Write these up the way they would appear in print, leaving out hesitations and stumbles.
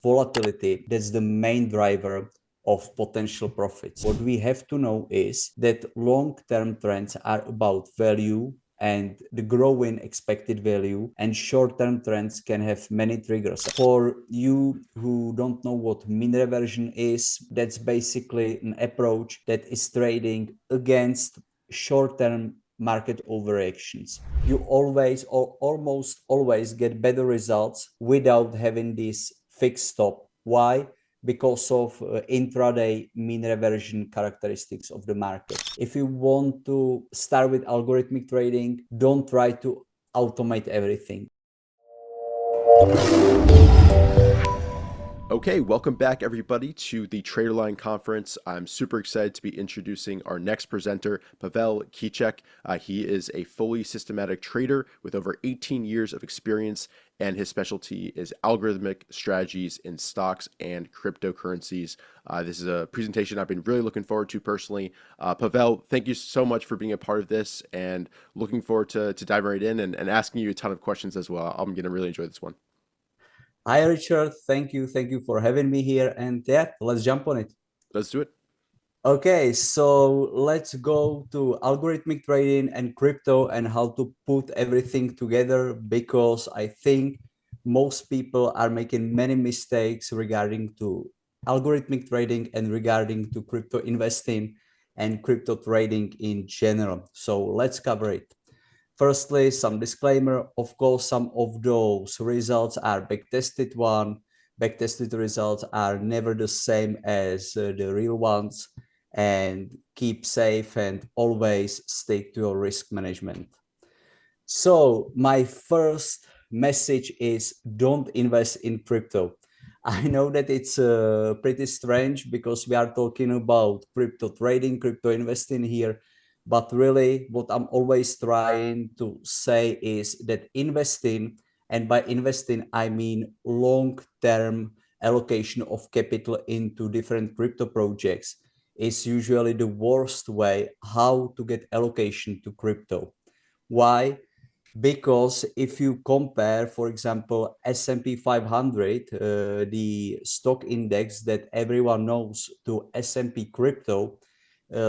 volatility. That's the main driver of potential profits. What we have to know is that long-term trends are about value and the growing expected value, and short-term trends can have many triggers. For you who don't know what mean reversion is, that's basically an approach that is trading against short-term market overreactions. You always or almost always get better results without having this fixed stop. Why? Because of intraday mean reversion characteristics of the market. If you want to start with algorithmic trading, don't try to automate everything. Okay, welcome back everybody to the Traderline Conference. I'm super excited to be introducing our next presenter, Pavel Kycek. He is a fully systematic trader with over 18 years of experience, and his specialty is algorithmic strategies in stocks and cryptocurrencies. This is a presentation I've been really looking forward to personally. Pavel, thank you so much for being a part of this, and looking forward to diving right in and asking you a ton of questions as well. I'm going to really enjoy this one. Hi, Richard. Thank you. Thank you for having me here. And yeah, let's jump on it. Let's do it. Okay, so let's go to algorithmic trading and crypto and how to put everything together, because I think most people are making many mistakes regarding to algorithmic trading and regarding to crypto investing and crypto trading in general. So let's cover it. Firstly, some disclaimer. Of course, some of those results are backtested one. Backtested results are never the same as the real ones. And keep safe and always stick to your risk management. So my first message is don't invest in crypto. I know that it's pretty strange because we are talking about crypto trading, crypto investing here. But really, what I'm always trying to say is that investing, and by investing, I mean long-term allocation of capital into different crypto projects, is usually the worst way how to get allocation to crypto. Why? Because if you compare, for example, S&P 500, the stock index that everyone knows, to S&P crypto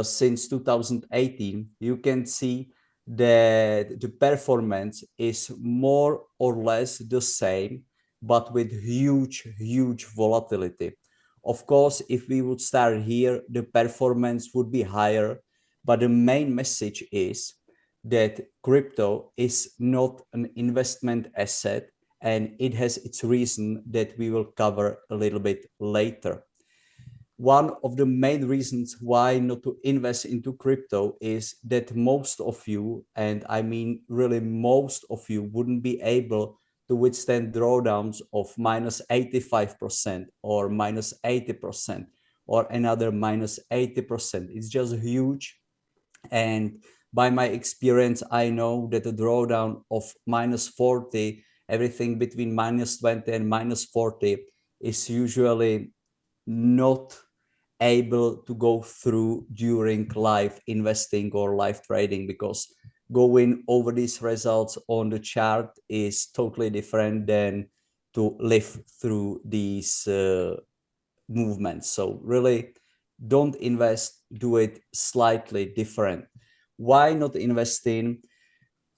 since 2018, you can see that the performance is more or less the same, but with huge volatility. Of course, if we would start here, the performance would be higher, but the main message is that crypto is not an investment asset, and it has its reason that we will cover a little bit later. One of the main reasons why not to invest into crypto is that most of you, and I mean really most of you, wouldn't be able to withstand drawdowns of minus 85% or minus 80% or another minus 80%. It's just huge. And by my experience, I know that a drawdown of minus 40, everything between minus 20 and minus 40, is usually not able to go through during live investing or live trading, because going over these results on the chart is totally different than to live through these movements. So really, don't invest, do it slightly different. Why not investing?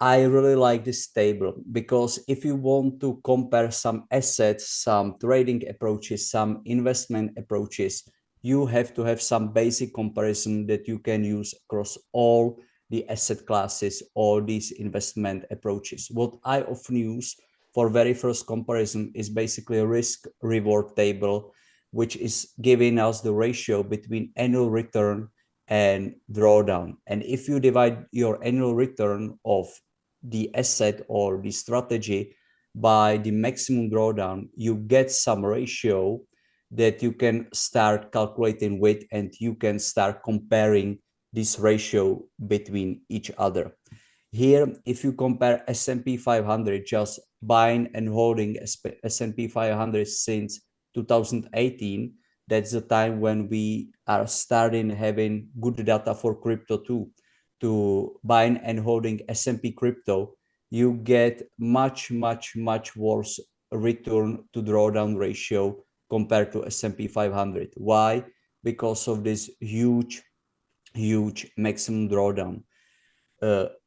I really like this table, because if you want to compare some assets, some trading approaches, some investment approaches, you have to have some basic comparison that you can use across all the asset classes or these investment approaches. What I often use for very first comparison is basically a risk reward table, which is giving us the ratio between annual return and drawdown. And if you divide your annual return of the asset or the strategy by the maximum drawdown, you get some ratio that you can start calculating with, and you can start comparing this ratio between each other. Here, if you compare S&P 500, just buying and holding S&P 500 since 2018, that's the time when we are starting having good data for crypto too. To buying and holding S&P crypto, you get much worse return to drawdown ratio compared to S&P 500. Why? Because of this huge maximum drawdown.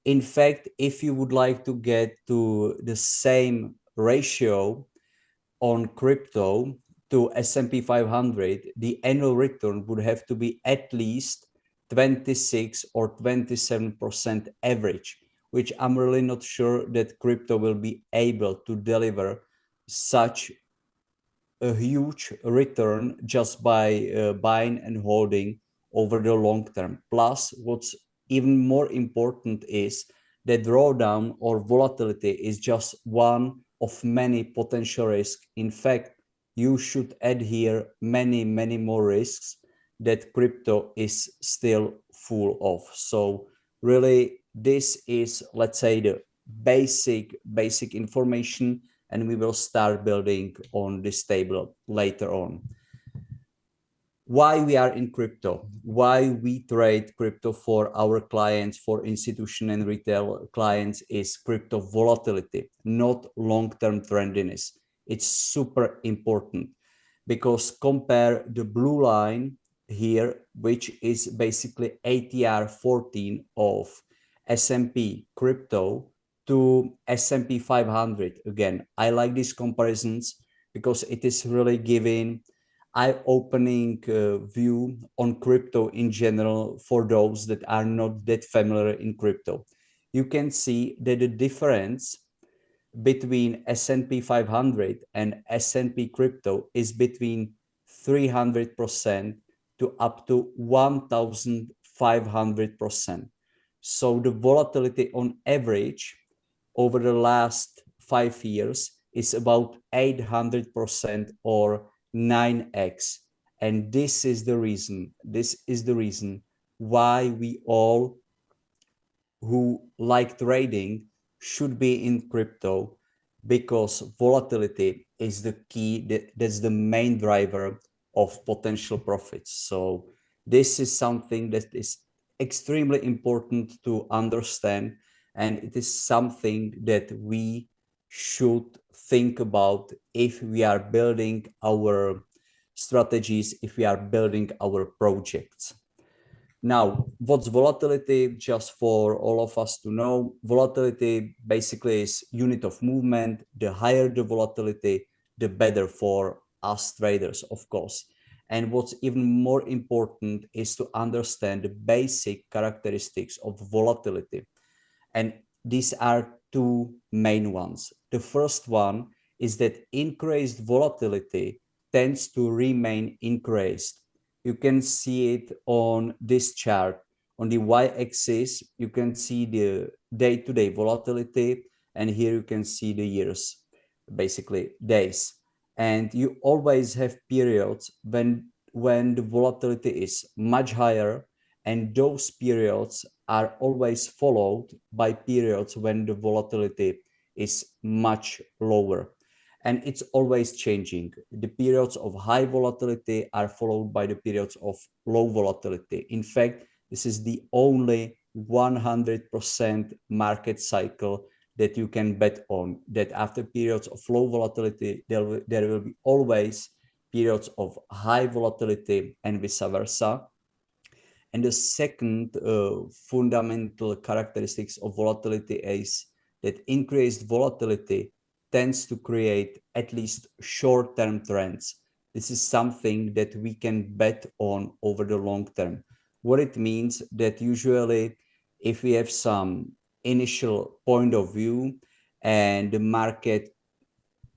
In fact, if you would like to get to the same ratio on crypto to S&P 500, the annual return would have to be at least 26 or 27% average, which I'm really not sure that crypto will be able to deliver such a huge return just by buying and holding over the long term. Plus, what's even more important is that drawdown or volatility is just one of many potential risks. In fact, you should add here many more risks that crypto is still full of. So really, this is, let's say, the basic information, and we will start building on this table later on. Why we are in crypto, why we trade crypto for our clients, for institution and retail clients, is crypto volatility, not long-term trendiness. It's super important because compare the blue line here, which is basically ATR 14 of S&P crypto, to S&P 500. Again, I like these comparisons because it is really giving eye-opening view on crypto in general for those that are not that familiar in crypto. You can see that the difference between S&P 500 and S&P crypto is between 300% to up to 1,500%. So the volatility on average over the last 5 years is about 800% or 9x. And this is the reason why we all who like trading should be in crypto, because volatility is the key, that's the main driver of potential profits. So this is something that is extremely important to understand, and it is something that we should think about if we are building our strategies, if we are building our projects. Now, what's volatility? Just for all of us to know, volatility basically is unit of movement. The higher the volatility, the better for us traders, of course. And what's even more important is to understand the basic characteristics of volatility. And these are two main ones. The first one is that increased volatility tends to remain increased. You can see it on this chart. On the y-axis, you can see the day-to-day volatility, and here you can see the years, basically days. And you always have periods when the volatility is much higher, and those periods are always followed by periods when the volatility is much lower. And it's always changing. The periods of high volatility are followed by the periods of low volatility. In fact, this is the only 100% market cycle that you can bet on, that after periods of low volatility, there will be always periods of high volatility and vice versa. And the second fundamental characteristics of volatility is that increased volatility tends to create at least short-term trends. This is something that we can bet on over the long term. What it means that usually if we have some initial point of view and the market,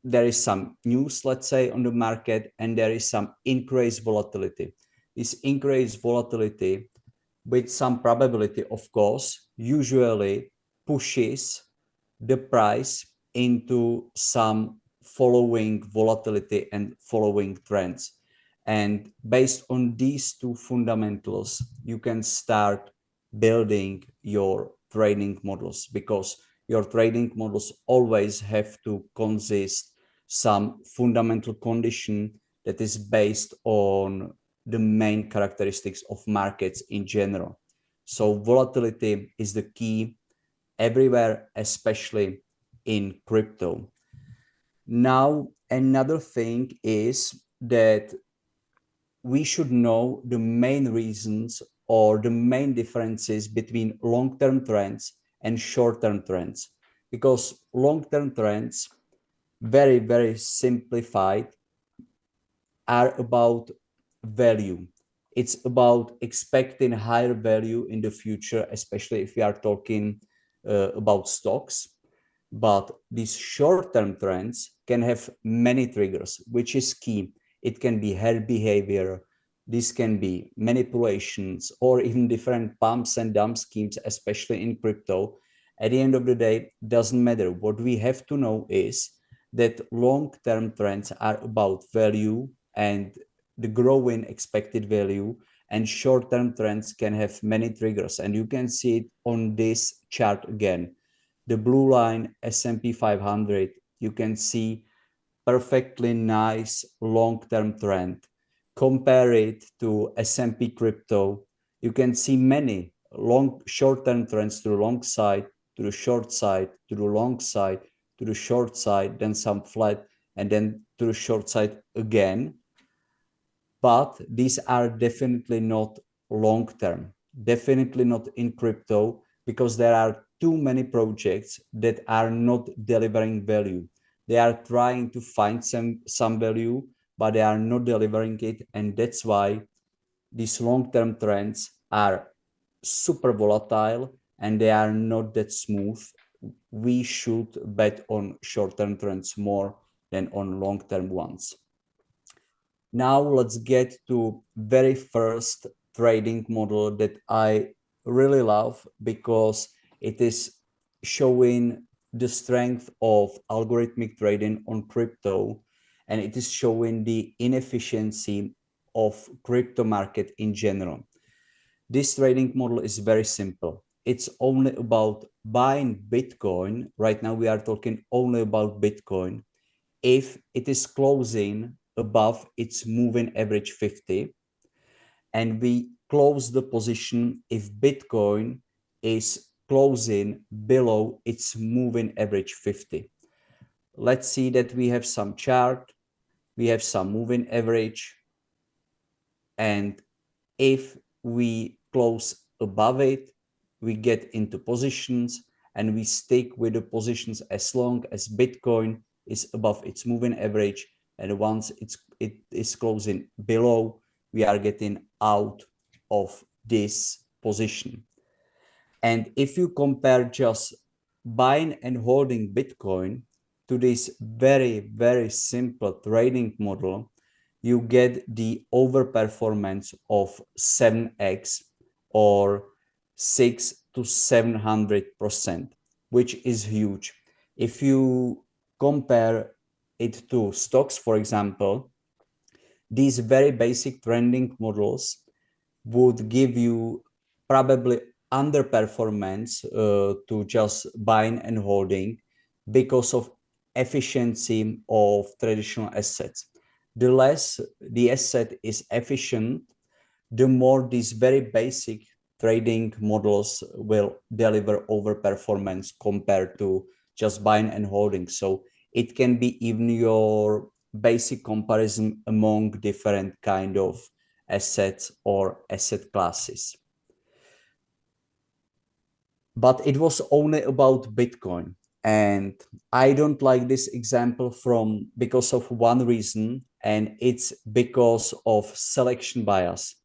there is some news, let's say, on the market, and there is some increased volatility. This increased volatility, with some probability, of course, usually pushes the price into some following volatility and following trends. And based on these two fundamentals, you can start building your trading models, because your trading models always have to consist some fundamental condition that is based on the main characteristics of markets in general. So volatility is the key everywhere, especially in crypto. Now, another thing is that we should know the main reasons or the main differences between long-term trends and short-term trends. Because long-term trends, very, very simplified, are about value. It's about expecting higher value in the future, especially if we are talking about stocks. But these short-term trends can have many triggers, which is key. It can be health behavior, this can be manipulations, or even different pumps and dump schemes, especially in crypto. At the end of the day, doesn't matter. What we have to know is that long-term trends are about value and the growing expected value, and short-term trends can have many triggers. And you can see it on this chart again. The blue line, S&P 500, you can see perfectly nice long-term trend. Compare it to S&P crypto, you can see many short-term trends to the long side, to the short side, to the long side, to the short side, then some flat, and then to the short side again. But these are definitely not long-term, definitely not in crypto, because there are too many projects that are not delivering value. They are trying to find some value, but they are not delivering it. And that's why these long-term trends are super volatile and they are not that smooth. We should bet on short-term trends more than on long-term ones. Now let's get to very first trading model that I really love, because it is showing the strength of algorithmic trading on crypto, and it is showing the inefficiency of crypto market in general. This trading model is very simple. It's only about buying Bitcoin. Right now we are talking only about Bitcoin if it is closing above its moving average 50, and we close the position if Bitcoin is closing below its moving average 50. Let's see that we have some chart, we have some moving average, and if we close above it, we get into positions and we stick with the positions as long as Bitcoin is above its moving average. And once it is closing below, we are getting out of this position. And if you compare just buying and holding Bitcoin to this very, very simple trading model, you get the overperformance of 7x or 6 to 700%, which is huge. If you compare it to stocks, for example, these very basic trending models would give you probably underperformance to just buying and holding because of efficiency of traditional assets. The less the asset is efficient, the more these very basic trading models will deliver overperformance compared to just buying and holding. So it can be even your basic comparison among different kind of assets or asset classes. But it was only about Bitcoin. And I don't like this example because of one reason, and it's because of selection bias.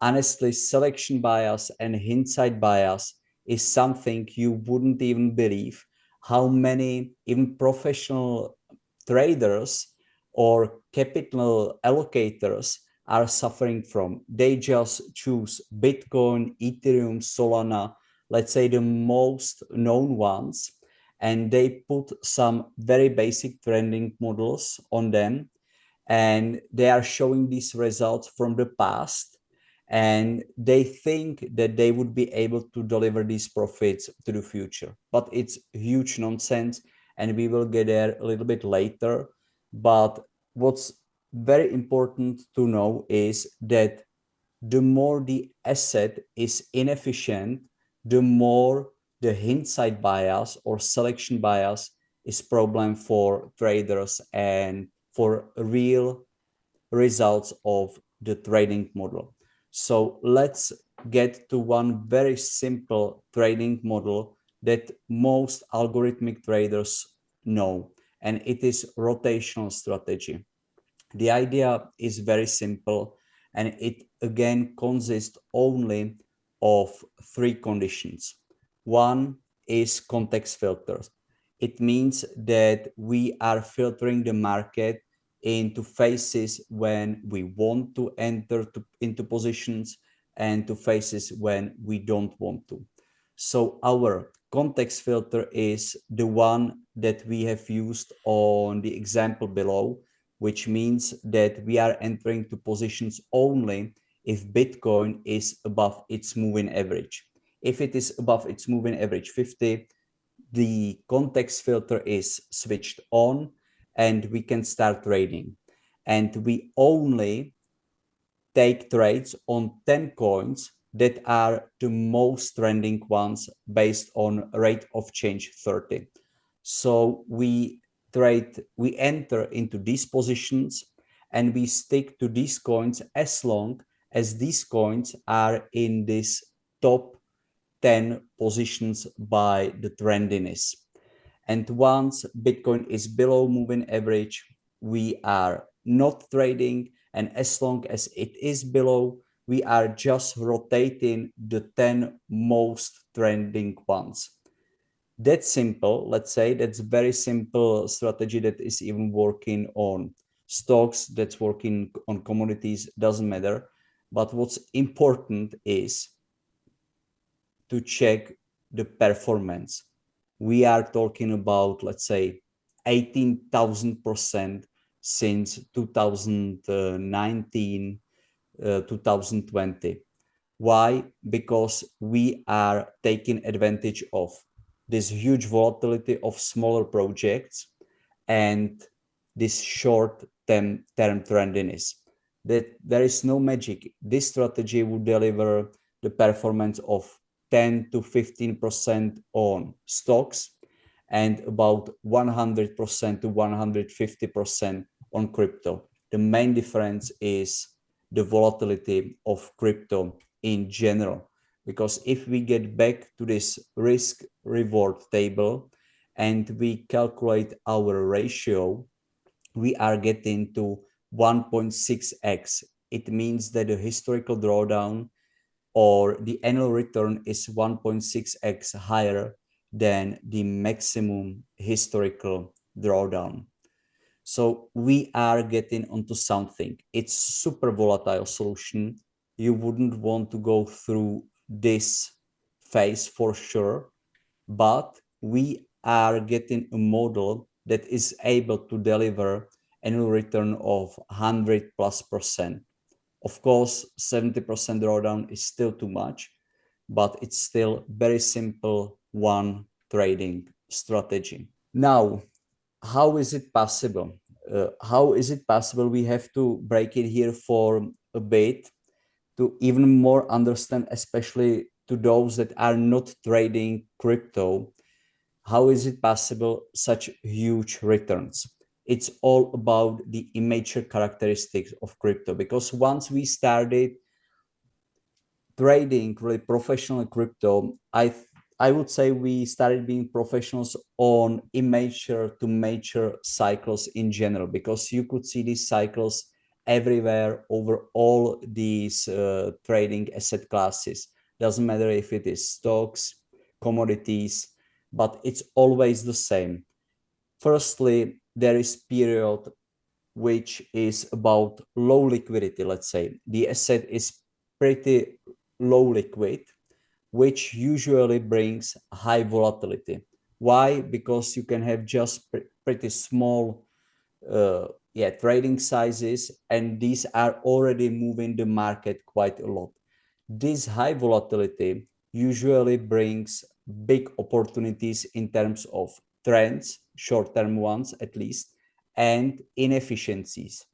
Honestly, selection bias and hindsight bias is something you wouldn't even believe how many even professional traders or capital allocators are suffering from. They just choose Bitcoin, Ethereum, Solana, let's say the most known ones, and they put some very basic trending models on them, and they are showing these results from the past, and they think that they would be able to deliver these profits to the future. But it's huge nonsense, and we will get there a little bit later. But what's very important to know is that the more the asset is inefficient, the more the hindsight bias or selection bias is problem for traders and for real results of the trading model. So let's get to one very simple trading model that most algorithmic traders know, and it is rotational strategy. The idea is very simple, and it again consists only of three conditions. One is context filters. It means that we are filtering the market into phases when we want to enter into positions and to phases when we don't want to. So our context filter is the one that we have used on the example below, which means that we are entering to positions only if Bitcoin is above its moving average. If it is above its moving average 50, the context filter is switched on and we can start trading. And we only take trades on 10 coins that are the most trending ones based on rate of change 30. So we enter into these positions and we stick to these coins as long as these coins are in this top 10 positions by the trendiness. And once Bitcoin is below moving average, we are not trading. And as long as it is below, we are just rotating the 10 most trending ones. That's simple. Let's say that's very simple strategy that is even working on stocks, that's working on commodities, doesn't matter. But what's important is to check the performance. We are talking about, let's say, 18,000% since 2019, 2020. Why? Because we are taking advantage of this huge volatility of smaller projects and this short-term trendiness. That there is no magic. This strategy would deliver the performance of 10 to 15% on stocks and about 100% to 150% on crypto. The main difference is the volatility of crypto in general. Because if we get back to this risk reward table and we calculate our ratio, we are getting to 1.6x. It means that the historical drawdown or the annual return is 1.6x higher than the maximum historical drawdown. So we are getting onto something. It's super volatile solution. You wouldn't want to go through this phase for sure, but we are getting a model that is able to deliver annual return of 100+%. Of course, 70% drawdown is still too much, but it's still very simple one trading strategy. Now, how is it possible? How is it possible? We have to break it here for a bit to even more understand, especially to those that are not trading crypto, how is it possible such huge returns? It's all about the immature characteristics of crypto, because once we started trading really professional crypto, I would say we started being professionals on immature to mature cycles in general, because you could see these cycles everywhere over all these trading asset classes. Doesn't matter if it is stocks, commodities, but it's always the same. Firstly, there is period which is about low liquidity. Let's say the asset is pretty low liquid, which usually brings high volatility. Why? Because you can have just pretty small trading sizes, and these are already moving the market quite a lot. This high volatility usually brings big opportunities in terms of trends, short-term ones at least, and inefficiencies.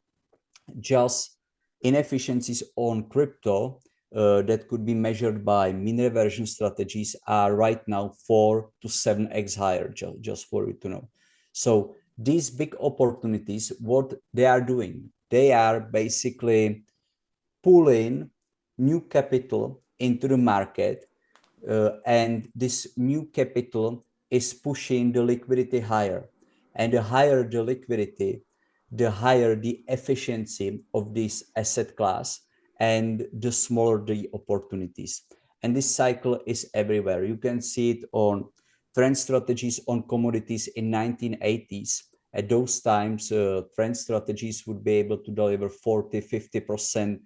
Just inefficiencies on crypto that could be measured by mean reversion strategies are right now 4 to 7x higher, just for you to know. So these big opportunities, what they are doing, They are basically pulling new capital into the market, and this new capital is pushing the liquidity higher. And the higher the liquidity, the higher the efficiency of this asset class, and the smaller the opportunities. And this cycle is everywhere. You can see it on trend strategies on commodities in 1980s. At those times, trend strategies would be able to deliver 40-50%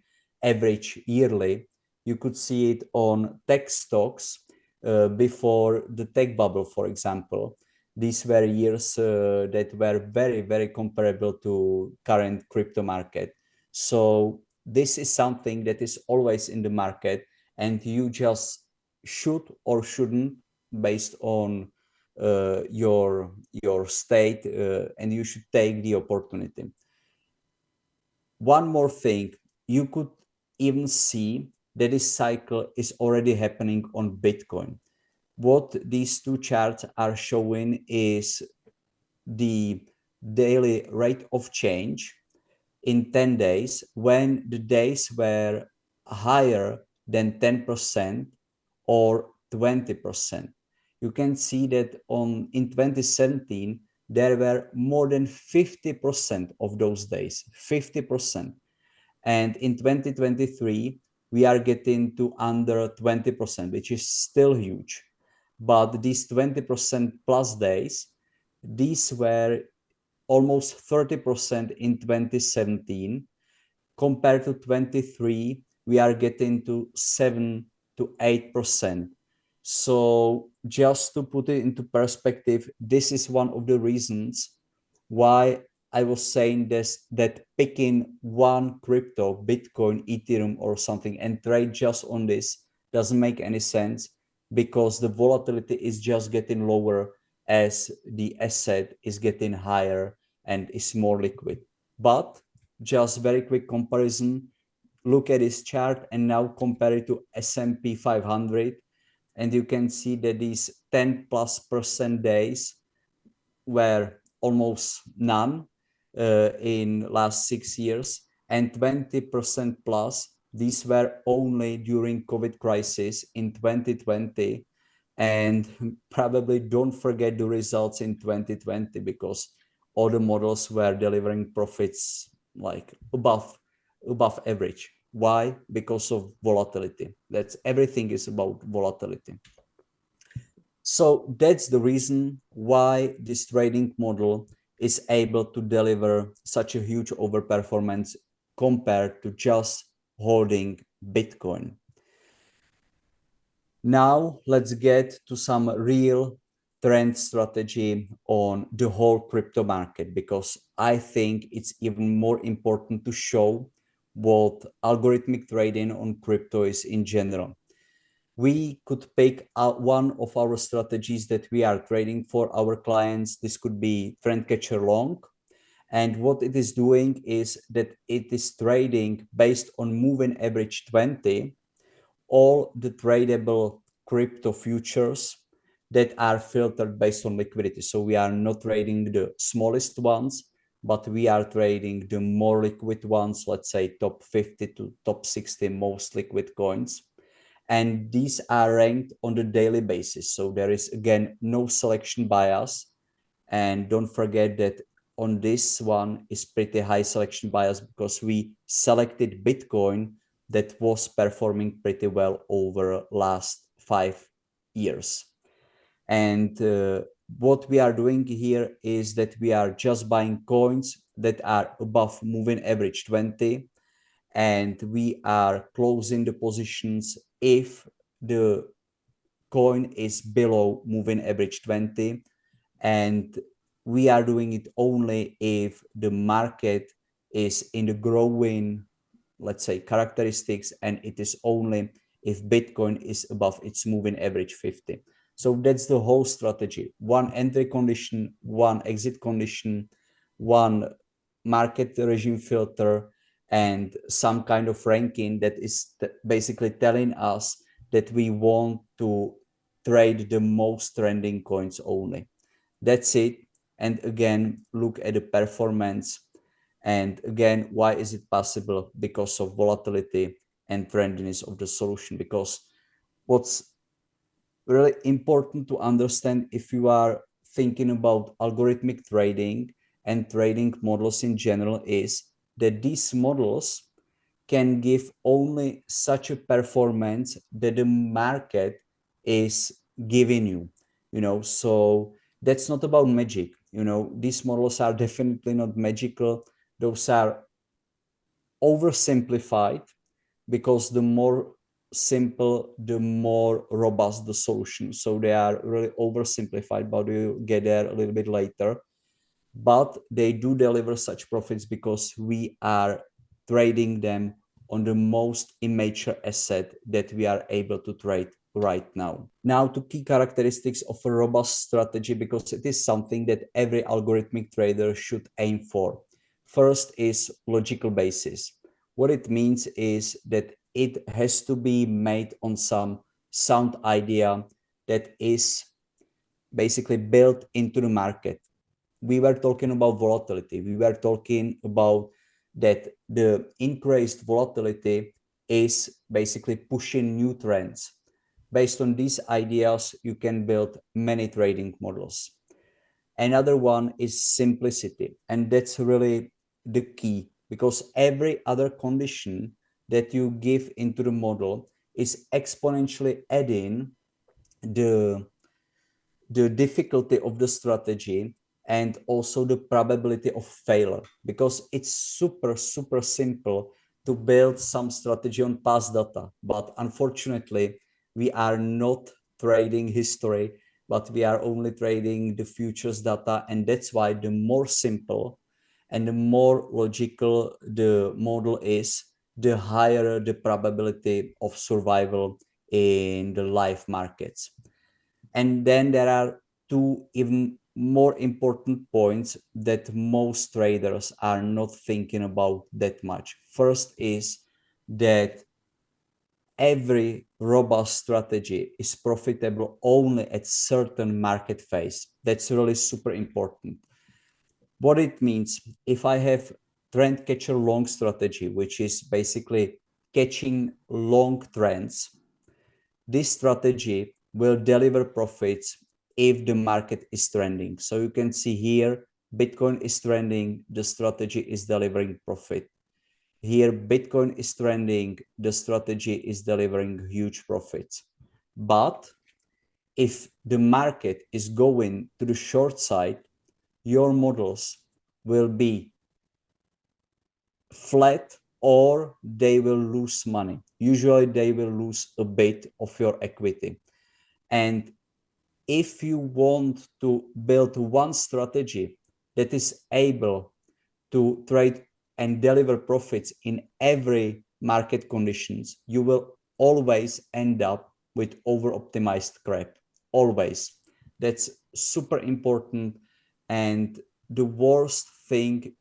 average yearly. You could see it on tech stocks before the tech bubble, for example. These were years that were very, very comparable to current crypto market. So this is something that is always in the market, and you just should or shouldn't based on your state, and you should take the opportunity. One more thing, you could even see that this cycle is already happening on Bitcoin. What these two charts are showing is the daily rate of change in 10 days when the days were higher than 10% or 20%. You can see that in 2017, there were more than 50% of those days, 50%. And in 2023, we are getting to under 20%, which is still huge. But these 20% plus days, these were almost 30% in 2017. Compared to 23, we are getting to 7 to 8%. So just to put it into perspective, this is one of the reasons why I was saying this, that picking one crypto, Bitcoin, Ethereum, or something, and trade just on this doesn't make any sense, because the volatility is just getting lower as the asset is getting higher and is more liquid. But just very quick comparison, look at this chart and now compare it to S&P 500, and you can see that these 10+% days were almost none in last 6 years, and 20% plus, these were only during COVID crisis in 2020. And probably don't forget the results in 2020, because all the models were delivering profits like above average. Why? Because of volatility. That's everything is about volatility. So that's the reason why this trading model is able to deliver such a huge overperformance compared to just holding Bitcoin. Now let's get to some real trend strategy on the whole crypto market, because I think it's even more important to show what algorithmic trading on crypto is in general. We could pick out one of our strategies that we are trading for our clients. This could be trend catcher long. And what it is doing is that it is trading based on moving average 20, all the tradable crypto futures that are filtered based on liquidity. So we are not trading the smallest ones, but we are trading the more liquid ones, let's say top 50 to top 60 most liquid coins. And these are ranked on the daily basis. So there is, again, no selection bias. And don't forget that on this one is pretty high selection bias, because we selected Bitcoin that was performing pretty well over last 5 years. And what we are doing here is that we are just buying coins that are above moving average 20, and we are closing the positions if the coin is below moving average 20, and we are doing it only if the market is in the growing, let's say, characteristics, and it is only if Bitcoin is above its moving average 50. So that's the whole strategy: one entry condition, one exit condition, one market regime filter, and some kind of ranking that is basically telling us that we want to trade the most trending coins only. That's it. And again, look at the performance. And again, why is it possible? Because of volatility and trendiness of the solution. Because what's really important to understand if you are thinking about algorithmic trading and trading models in general is that these models can give only such a performance that the market is giving you, so that's not about magic. These models are definitely not magical. Those are oversimplified, because the more simple, the more robust the solution. So they are really oversimplified, but we'll get there a little bit later. But they do deliver such profits because we are trading them on the most immature asset that we are able to trade right now. Now to key characteristics of a robust strategy, because it is something that every algorithmic trader should aim for. First is logical basis. What it means is that it has to be made on some sound idea that is basically built into the market. We were talking about volatility. We were talking about that the increased volatility is basically pushing new trends. Based on these ideas, you can build many trading models. Another one is simplicity, and that's really the key, because every other condition that you give into the model is exponentially adding the difficulty of the strategy and also the probability of failure, because it's super simple to build some strategy on past data, but unfortunately we are not trading history, but we are only trading the futures data. And that's why the more simple and the more logical the model is, the higher the probability of survival in the live markets. And then there are two even more important points that most traders are not thinking about that much. First is that every robust strategy is profitable only at certain market phase. That's really super important. What it means, if I have trend catcher long strategy, which is basically catching long trends, this strategy will deliver profits if the market is trending. So you can see here, Bitcoin is trending, the strategy is delivering profit. Here, Bitcoin is trending, the strategy is delivering huge profits. But if the market is going to the short side, your models will be flat or they will lose money. Usually they will lose a bit of your equity. And if you want to build one strategy that is able to trade and deliver profits in every market conditions, you will always end up with over-optimized crap. Always. That's super important. And the worst thing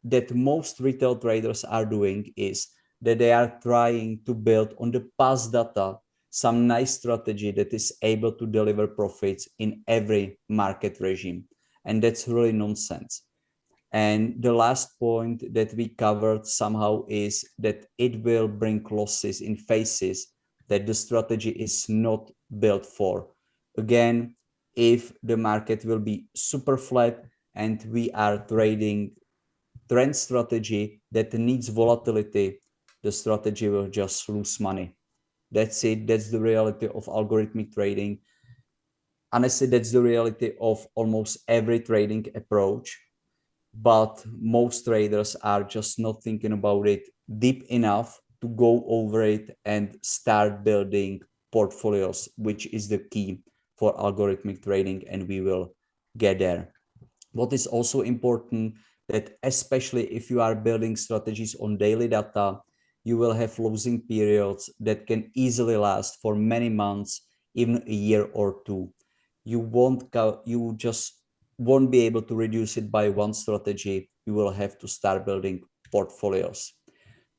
that most retail traders are doing is that they are trying to build on the past data some nice strategy that is able to deliver profits in every market regime. And that's really nonsense. And the last point that we covered somehow is that it will bring losses in phases that the strategy is not built for. Again, if the market will be super flat and we are trading trend strategy that needs volatility, the strategy will just lose money. That's it. That's the reality of algorithmic trading. Honestly, that's the reality of almost every trading approach. But most traders are just not thinking about it deep enough to go over it and start building portfolios, which is the key for algorithmic trading. And we will get there. What is also important, that especially if you are building strategies on daily data, you will have losing periods that can easily last for many months, even a year or two. You just won't be able to reduce it by one strategy. You will have to start building portfolios.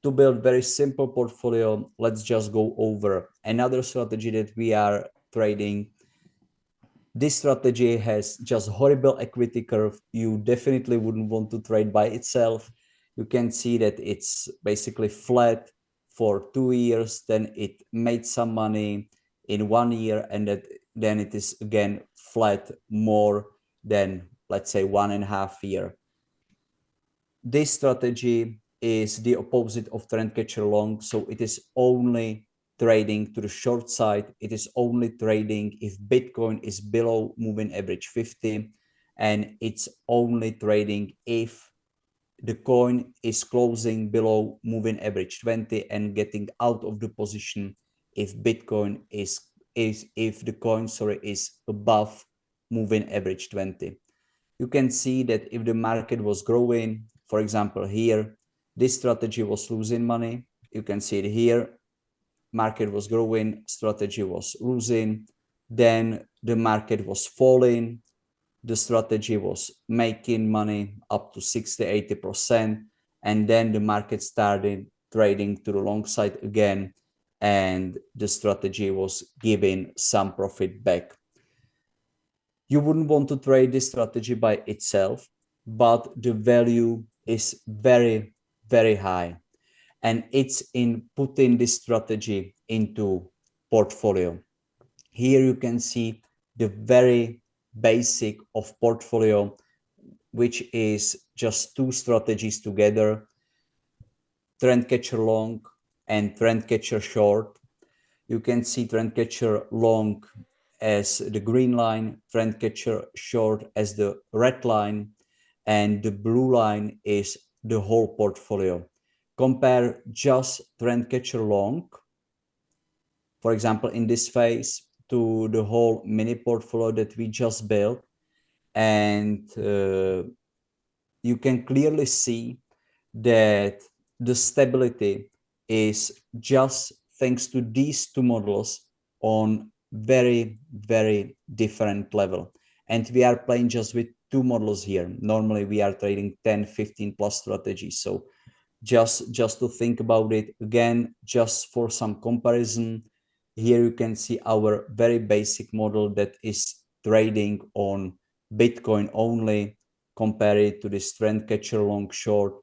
To build very simple portfolio, let's just go over another strategy that we are trading. This strategy has just horrible equity curve. You definitely wouldn't want to trade by itself. You can see that it's basically flat for 2 years, then it made some money in 1 year, and then it is again flat more than, let's say, 1.5 year. This strategy is the opposite of trend catcher long, so it is only trading to the short side. It is only trading if Bitcoin is below moving average 50, and it's only trading if the coin is closing below moving average 20 and getting out of the position if Bitcoin is if the coin is above moving average 20. You can see that if the market was growing, for example, here, this strategy was losing money. You can see it here, market was growing, strategy was losing. Then the market was falling, the strategy was making money up to 60-80%. And then the market started trading to the long side again, and the strategy was giving some profit back. You wouldn't want to trade this strategy by itself, but the value is very, very high. And it's in putting this strategy into portfolio. Here you can see the very basic of portfolio, which is just two strategies together, trend catcher long and trend catcher short. You can see trend catcher long as the green line, trend catcher short as the red line, and the blue line is the whole portfolio. Compare just trend catcher long, for example, in this phase, to the whole mini portfolio that we just built, and you can clearly see that the stability is just thanks to these two models on very, very different level. And we are playing just with two models here. Normally we are trading 10, 15 plus strategies. So just to think about it again, just for some comparison, here you can see our very basic model that is trading on Bitcoin only. Compare it to this trend catcher long short,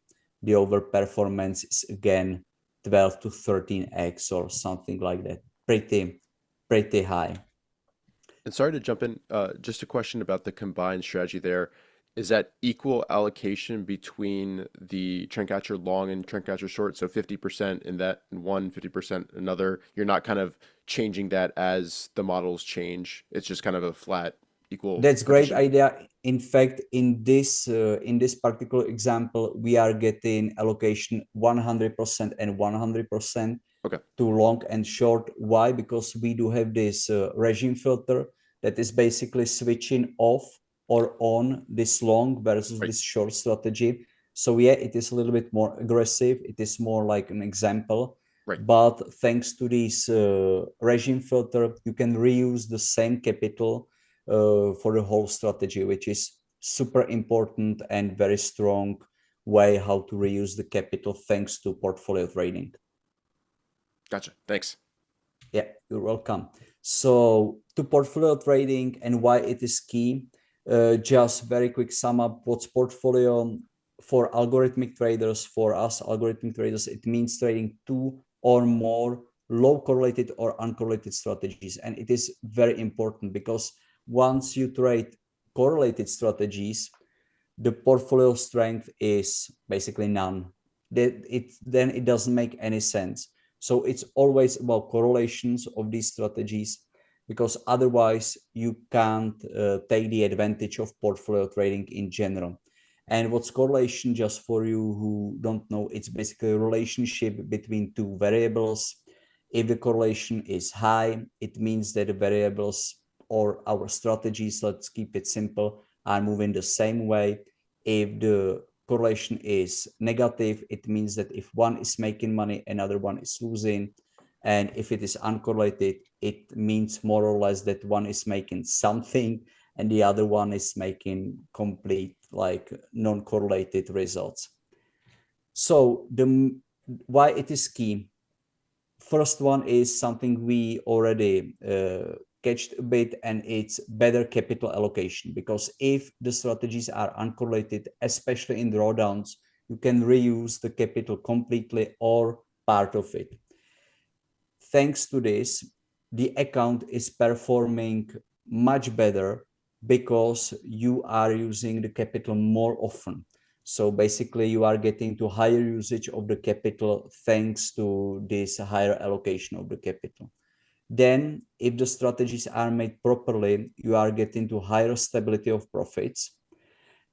the overperformance is again 12 to 13x or something like that. Pretty high. And sorry to jump in, just a question about the combined strategy there. Is that equal allocation between the trend catcher long and trend catcher short? So 50% in that in one, 50% another. You're not kind of changing that as the models change. It's just kind of a flat equal. That's great partition. idea. In fact, in this particular example, we are getting allocation 100% and 100%. Okay. To long and short. Why? Because we do have this regime filter that is basically switching off or on this long versus Right. this short strategy. So yeah, it is a little bit more aggressive. It is more like an example. Right. But thanks to this regime filter, you can reuse the same capital for the whole strategy, which is super important and very strong way how to reuse the capital thanks to portfolio trading. Gotcha. Thanks. Yeah, you're welcome. So to portfolio trading and why it is key, just very quick sum up what's portfolio for algorithmic traders. For us algorithmic traders, it means trading two or more low correlated or uncorrelated strategies. And it is very important because once you trade correlated strategies, the portfolio strength is basically none. Then it doesn't make any sense. So it's always about correlations of these strategies, because otherwise you can't take the advantage of portfolio trading in general. And what's correlation, just for you who don't know, it's basically a relationship between two variables. If the correlation is high, it means that the variables or our strategies, let's keep it simple, are moving the same way. If the correlation is negative, it means that if one is making money, another one is losing. And if it is uncorrelated, it means more or less that one is making something and the other one is making complete like non-correlated results. So why it is key. First one is something we already catched a bit, and it's better capital allocation, because if the strategies are uncorrelated, especially in drawdowns, you can reuse the capital completely or part of it. Thanks to this, the account is performing much better because you are using the capital more often. So basically you are getting to higher usage of the capital thanks to this higher allocation of the capital. Then if the strategies are made properly, you are getting to higher stability of profits,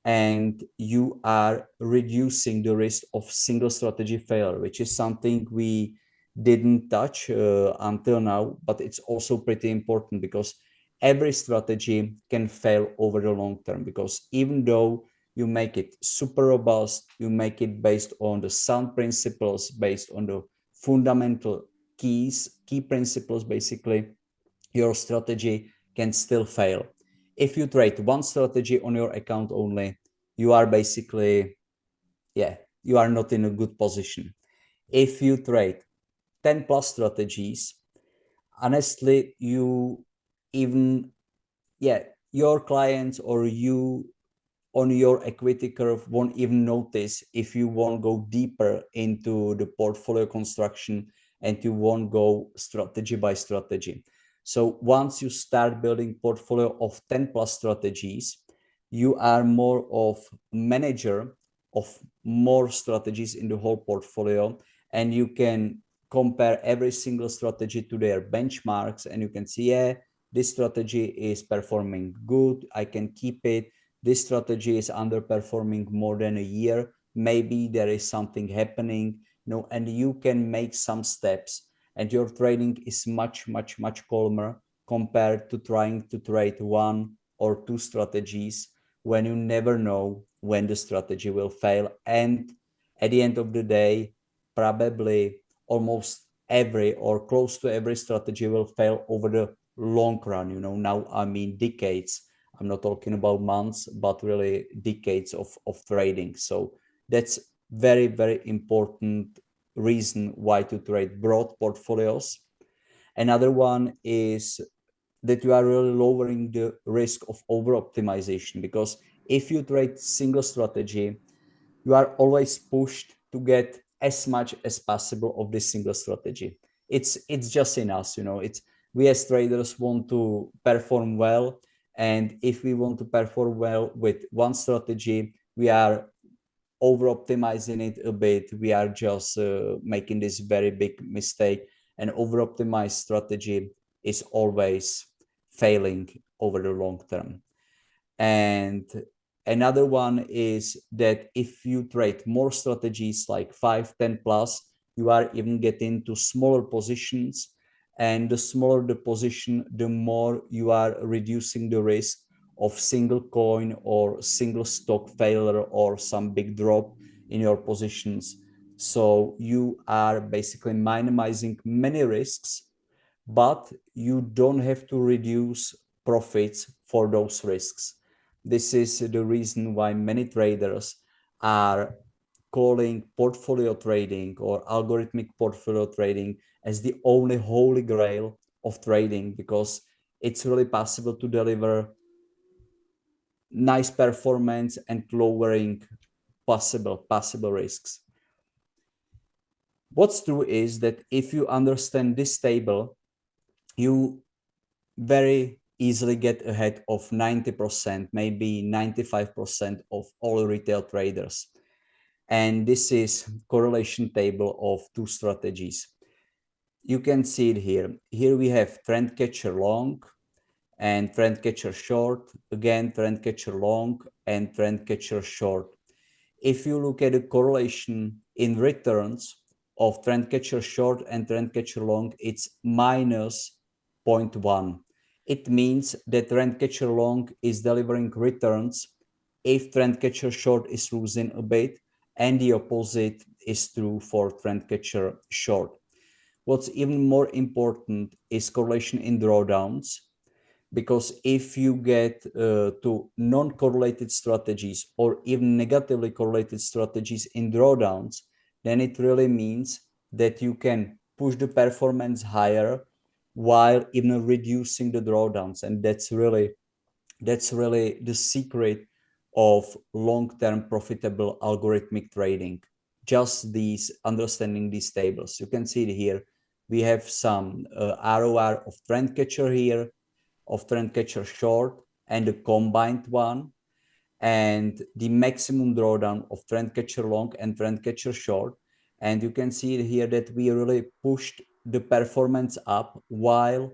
and you are reducing the risk of single strategy failure, which is something we didn't touch until now, but it's also pretty important because every strategy can fail over the long term, because even though you make it super robust, you make it based on the sound principles, based on the fundamental key principles, basically, your strategy can still fail. If you trade one strategy on your account only, you are basically, yeah, you are not in a good position. If you trade 10 plus strategies, honestly, you even, yeah, your clients or you on your equity curve won't even notice if you won't go deeper into the portfolio construction and you won't go strategy by strategy. So once you start building portfolio of 10 plus strategies, you are more of manager of more strategies in the whole portfolio, and you can compare every single strategy to their benchmarks, and you can see, yeah, this strategy is performing good, I can keep it. This strategy is underperforming more than a year, maybe there is something happening, and you can make some steps, and your trading is much calmer compared to trying to trade one or two strategies when you never know when the strategy will fail. And at the end of the day, probably almost every or close to every strategy will fail over the long run. Now I mean decades. I'm not talking about months, but really decades of trading. So that's very important reason why to trade broad portfolios. Another one is that you are really lowering the risk of over optimization, because if you trade single strategy, you are always pushed to get as much as possible of this single strategy. It's just in us, it's we as traders want to perform well, and if we want to perform well with one strategy, we are over optimizing it a bit. We are just making this very big mistake, and over optimized strategy is always failing over the long term. And another one is that if you trade more strategies like 5, 10 plus, you are even getting to smaller positions, and the smaller the position, the more you are reducing the risk of single coin or single stock failure or some big drop in your positions. So you are basically minimizing many risks, but you don't have to reduce profits for those risks. This is the reason why many traders are calling portfolio trading or algorithmic portfolio trading as the only holy grail of trading, because it's really possible to deliver nice performance and lowering possible risks. What's true is that if you understand this table, you very easily get ahead of 90%, maybe 95% of all retail traders. And this is correlation table of two strategies. You can see it here. Here we have trend catcher long and trend catcher short, again trend catcher long and trend catcher short. If you look at the correlation in returns of trend catcher short and trend catcher long, it's minus 0.1. It means that trend catcher long is delivering returns if trend catcher short is losing a bit, and the opposite is true for trend catcher short. What's even more important is correlation in drawdowns, because if you get to non-correlated strategies or even negatively correlated strategies in drawdowns, then it really means that you can push the performance higher while even reducing the drawdowns. And that's really the secret of long-term profitable algorithmic trading. Just these understanding these tables. You can see it here. We have some ROR of trend catcher here, of trend catcher short, and the combined one, and the maximum drawdown of trend catcher long and trend catcher short. And you can see here that we really pushed the performance up while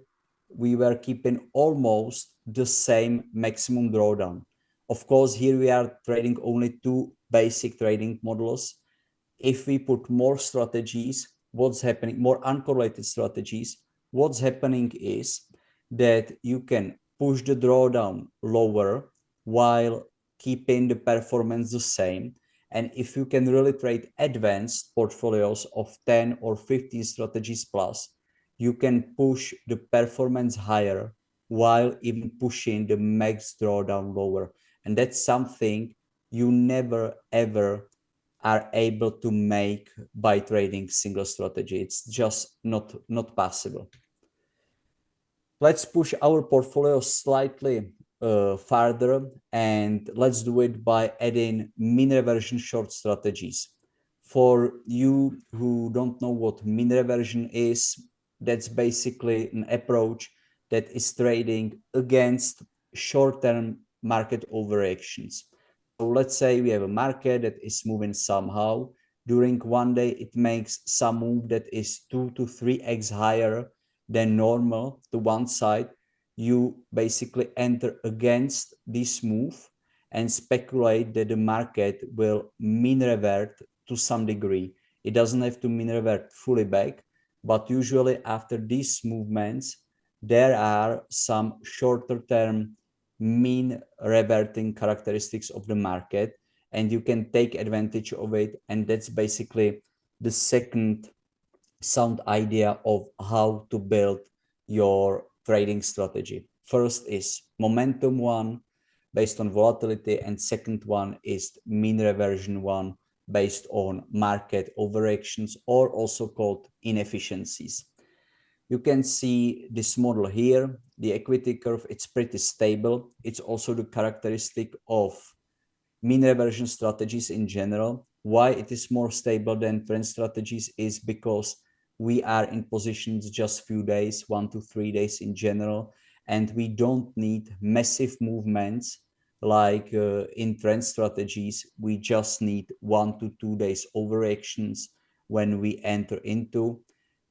we were keeping almost the same maximum drawdown. Of course, here we are trading only two basic trading models. If we put more strategies, what's happening, more uncorrelated strategies, what's happening is that you can push the drawdown lower while keeping the performance the same. And if you can really trade advanced portfolios of 10 or 15 strategies plus, you can push the performance higher while even pushing the max drawdown lower. And that's something you never ever are able to make by trading single strategy. It's just not possible. Let's push our portfolio slightly further, and let's do it by adding mean reversion short strategies. For you who don't know what mean reversion is, that's basically an approach that is trading against short-term market overreactions. So let's say we have a market that is moving somehow. During one day, it makes some move that is 2 to 3x higher than normal to one side. You basically enter against this move and speculate that the market will mean revert to some degree. It doesn't have to mean revert fully back, but usually after these movements, there are some shorter term mean reverting characteristics of the market, and you can take advantage of it. And that's basically the second sound idea of how to build your trading strategy. First is momentum one based on volatility, and second one is mean reversion one based on market overreactions, or also called inefficiencies. You can see this model here, the equity curve, it's pretty stable. It's also the characteristic of mean reversion strategies in general. Why it is more stable than trend strategies is because we are in positions just few days, 1 to 3 days in general, and we don't need massive movements like in trend strategies. We just need 1 to 2 days overreactions when we enter into,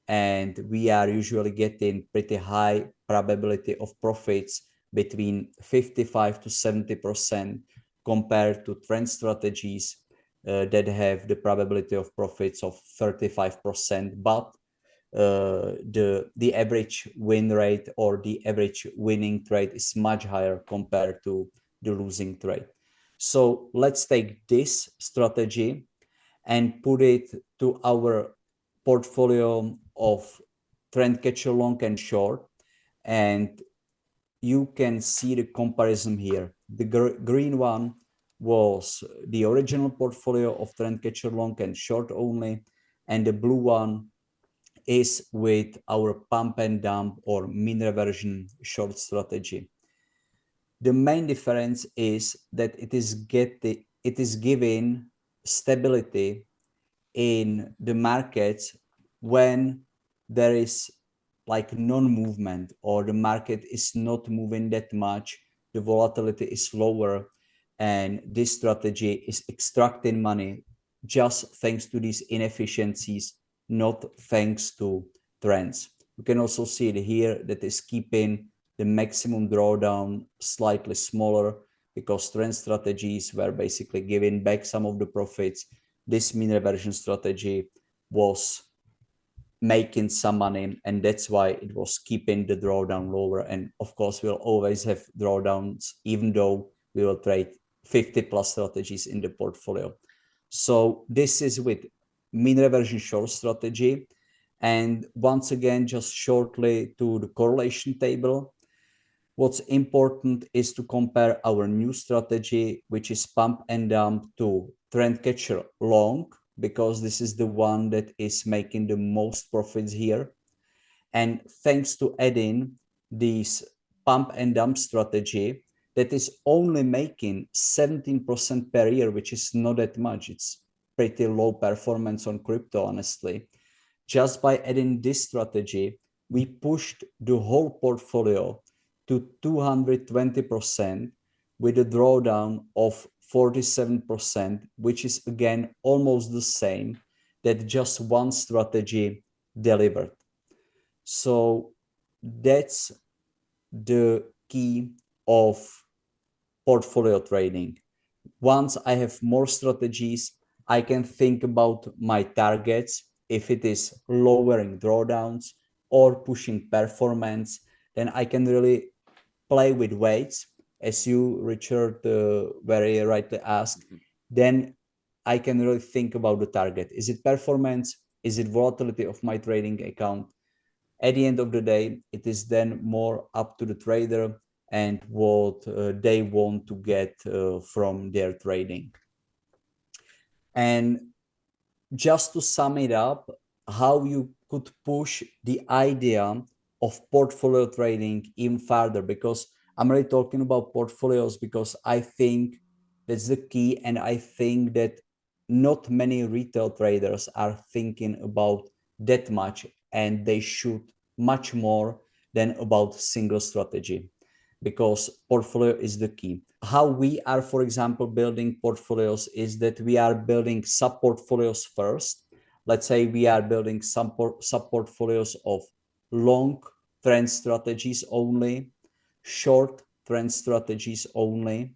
and we are usually getting pretty high probability of profits between 55 to 70% compared to trend strategies that have the probability of profits of 35%, but the average win rate or the average winning trade is much higher compared to the losing trade. So let's take this strategy and put it to our portfolio of trend catcher long and short, and you can see the comparison here. The green one was the original portfolio of trend catcher long and short only, and the blue one is with our pump and dump or mean reversion short strategy. The main difference is that it is giving stability in the markets when there is like non-movement, or the market is not moving that much, the volatility is lower, and this strategy is extracting money just thanks to these inefficiencies, not thanks to trends. You can also see it here that is keeping the maximum drawdown slightly smaller because trend strategies were basically giving back some of the profits. This mean reversion strategy was making some money, and that's why it was keeping the drawdown lower. And of course, we'll always have drawdowns, even though we will trade 50 plus strategies in the portfolio. So this is with mean reversion short strategy. And once again, just shortly to the correlation table, what's important is to compare our new strategy, which is pump and dump, to trend catcher long, because this is the one that is making the most profits here. And thanks to adding this pump and dump strategy that is only making 17% per year, which is not that much. It's pretty low performance on crypto, honestly. Just by adding this strategy, we pushed the whole portfolio to 220% with a drawdown of 47%, which is again almost the same that just one strategy delivered. So that's the key of portfolio trading. Once I have more strategies, I can think about my targets. If it is lowering drawdowns or pushing performance, then I can really play with weights, as you, Richard, very rightly asked. Then I can really think about the target. Is it performance? Is it volatility of my trading account? At the end of the day, it is then more up to the trader and what they want to get from their trading. And just to sum it up, how you could push the idea of portfolio trading even further, because I'm really talking about portfolios because I think that's the key, and I think that not many retail traders are thinking about that much, and they should much more than about single strategy, because portfolio is the key. How we are, for example, building portfolios is that we are building sub portfolios first. Let's say we are building some sub portfolios of long trend strategies only, short trend strategies only,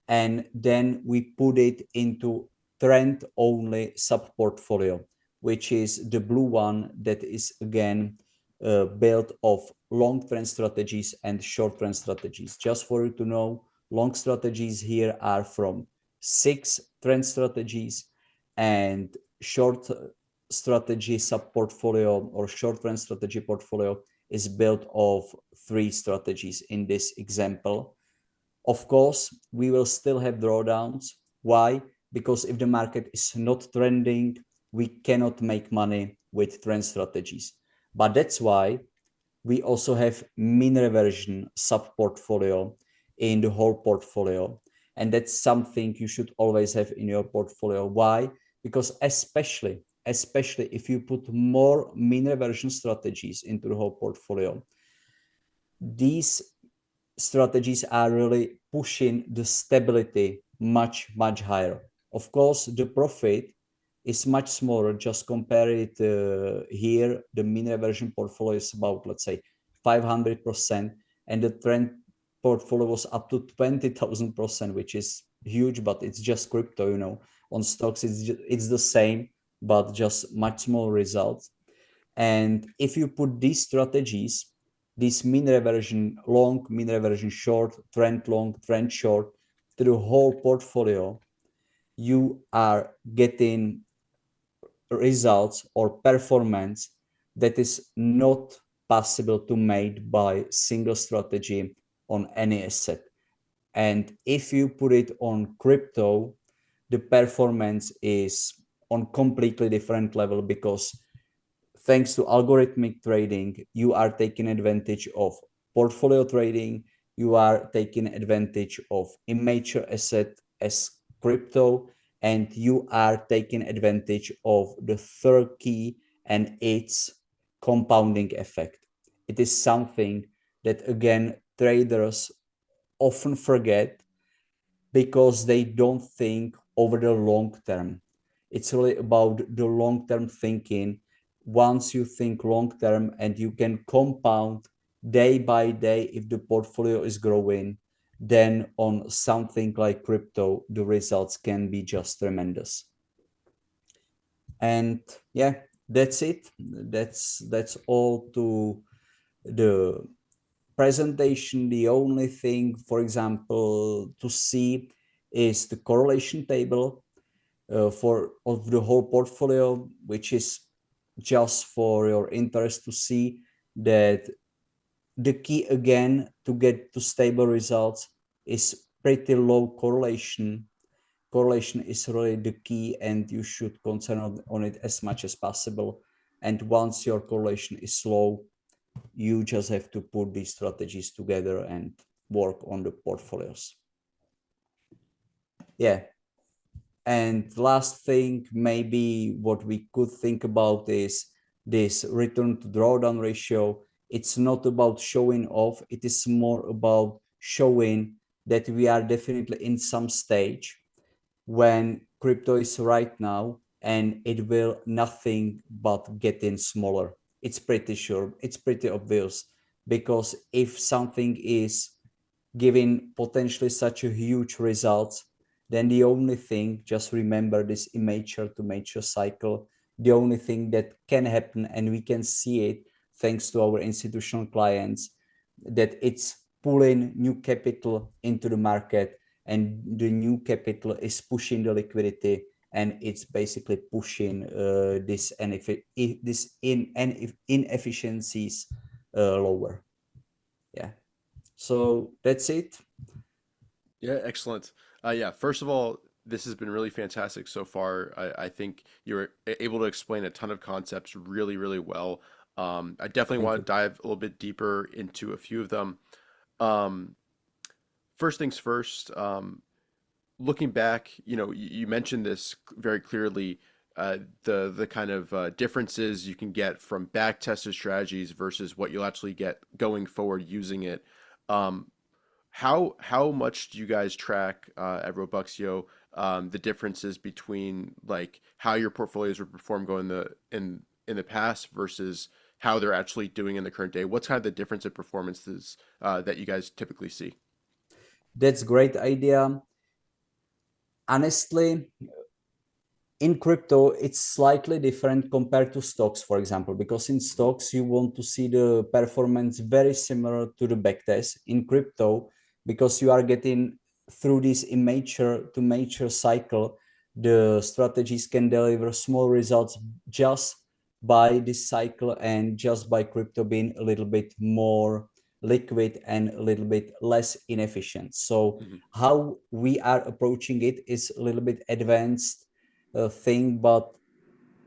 and then we put it into trend only sub portfolio, which is the blue one that is again built of long trend strategies and short trend strategies. Just for you to know, long strategies here are from 6 trend strategies, and short strategy sub portfolio or short trend strategy portfolio is built of 3 strategies in this example. Of course, we will still have drawdowns. Why? Because if the market is not trending, we cannot make money with trend strategies. But that's why we also have mean reversion sub-portfolio in the whole portfolio. And that's something you should always have in your portfolio. Why? Because especially if you put more mean reversion strategies into the whole portfolio, these strategies are really pushing the stability much higher. Of course, the profit is much smaller. Just compare it here. The mean reversion portfolio is about, let's say, 500%, and the trend portfolio was up to 20,000%, which is huge, but it's just crypto, you know. On stocks, it's the same, but just much more results. And if you put these strategies, this mean reversion long, mean reversion short, trend long, trend short, to the whole portfolio, you are getting results or performance that is not possible to make by single strategy on any asset. And if you put it on crypto, the performance is on completely different level, because thanks to algorithmic trading, you are taking advantage of portfolio trading, you are taking advantage of immature asset as crypto, and you are taking advantage of the third key, and its compounding effect. It is something that, again, traders often forget because they don't think over the long term. It's really about the long-term thinking. Once you think long-term and you can compound day by day, if the portfolio is growing, then on something like crypto, the results can be just tremendous. And yeah, that's it. That's all to the presentation. The only thing, for example, to see is the correlation table of the whole portfolio, which is just for your interest to see that the key again to get to stable results is pretty low correlation. Correlation is really the key, and you should concentrate on it as much as possible. And once your correlation is low, you just have to put these strategies together and work on the portfolios. Yeah. And last thing, maybe what we could think about is this return to drawdown ratio. It's not about showing off, it is more about showing that we are definitely in some stage when crypto is right now, and it will nothing but getting smaller. It's pretty sure, it's pretty obvious, because if something is giving potentially such a huge results, then the only thing, just remember this immature to mature cycle, the only thing that can happen, and we can see it thanks to our institutional clients, that it's pulling new capital into the market, and the new capital is pushing the liquidity, and it's basically pushing inefficiencies lower. Yeah, so that's it. Yeah, excellent. Yeah, first of all, this has been really fantastic so far. I think you were able to explain a ton of concepts really, really well. I definitely Thank want you. to dive a little bit deeper into a few of them. Um, First things first, looking back, you mentioned this very clearly, the kind of differences you can get from back tested strategies versus what you'll actually get going forward using it. Um, how much do you guys track at Robuxio the differences between like how your portfolios would perform going in the past versus how they're actually doing in the current day? What's kind of the difference in performances that you guys typically see? That's great idea. Honestly, in crypto, it's slightly different compared to stocks, for example, because in stocks, you want to see the performance very similar to the backtest. In crypto, because you are getting through this immature to mature cycle, the strategies can deliver small results just by this cycle, and just by crypto being a little bit more liquid and a little bit less inefficient. So Mhm. how we are approaching it is a little bit advanced thing, but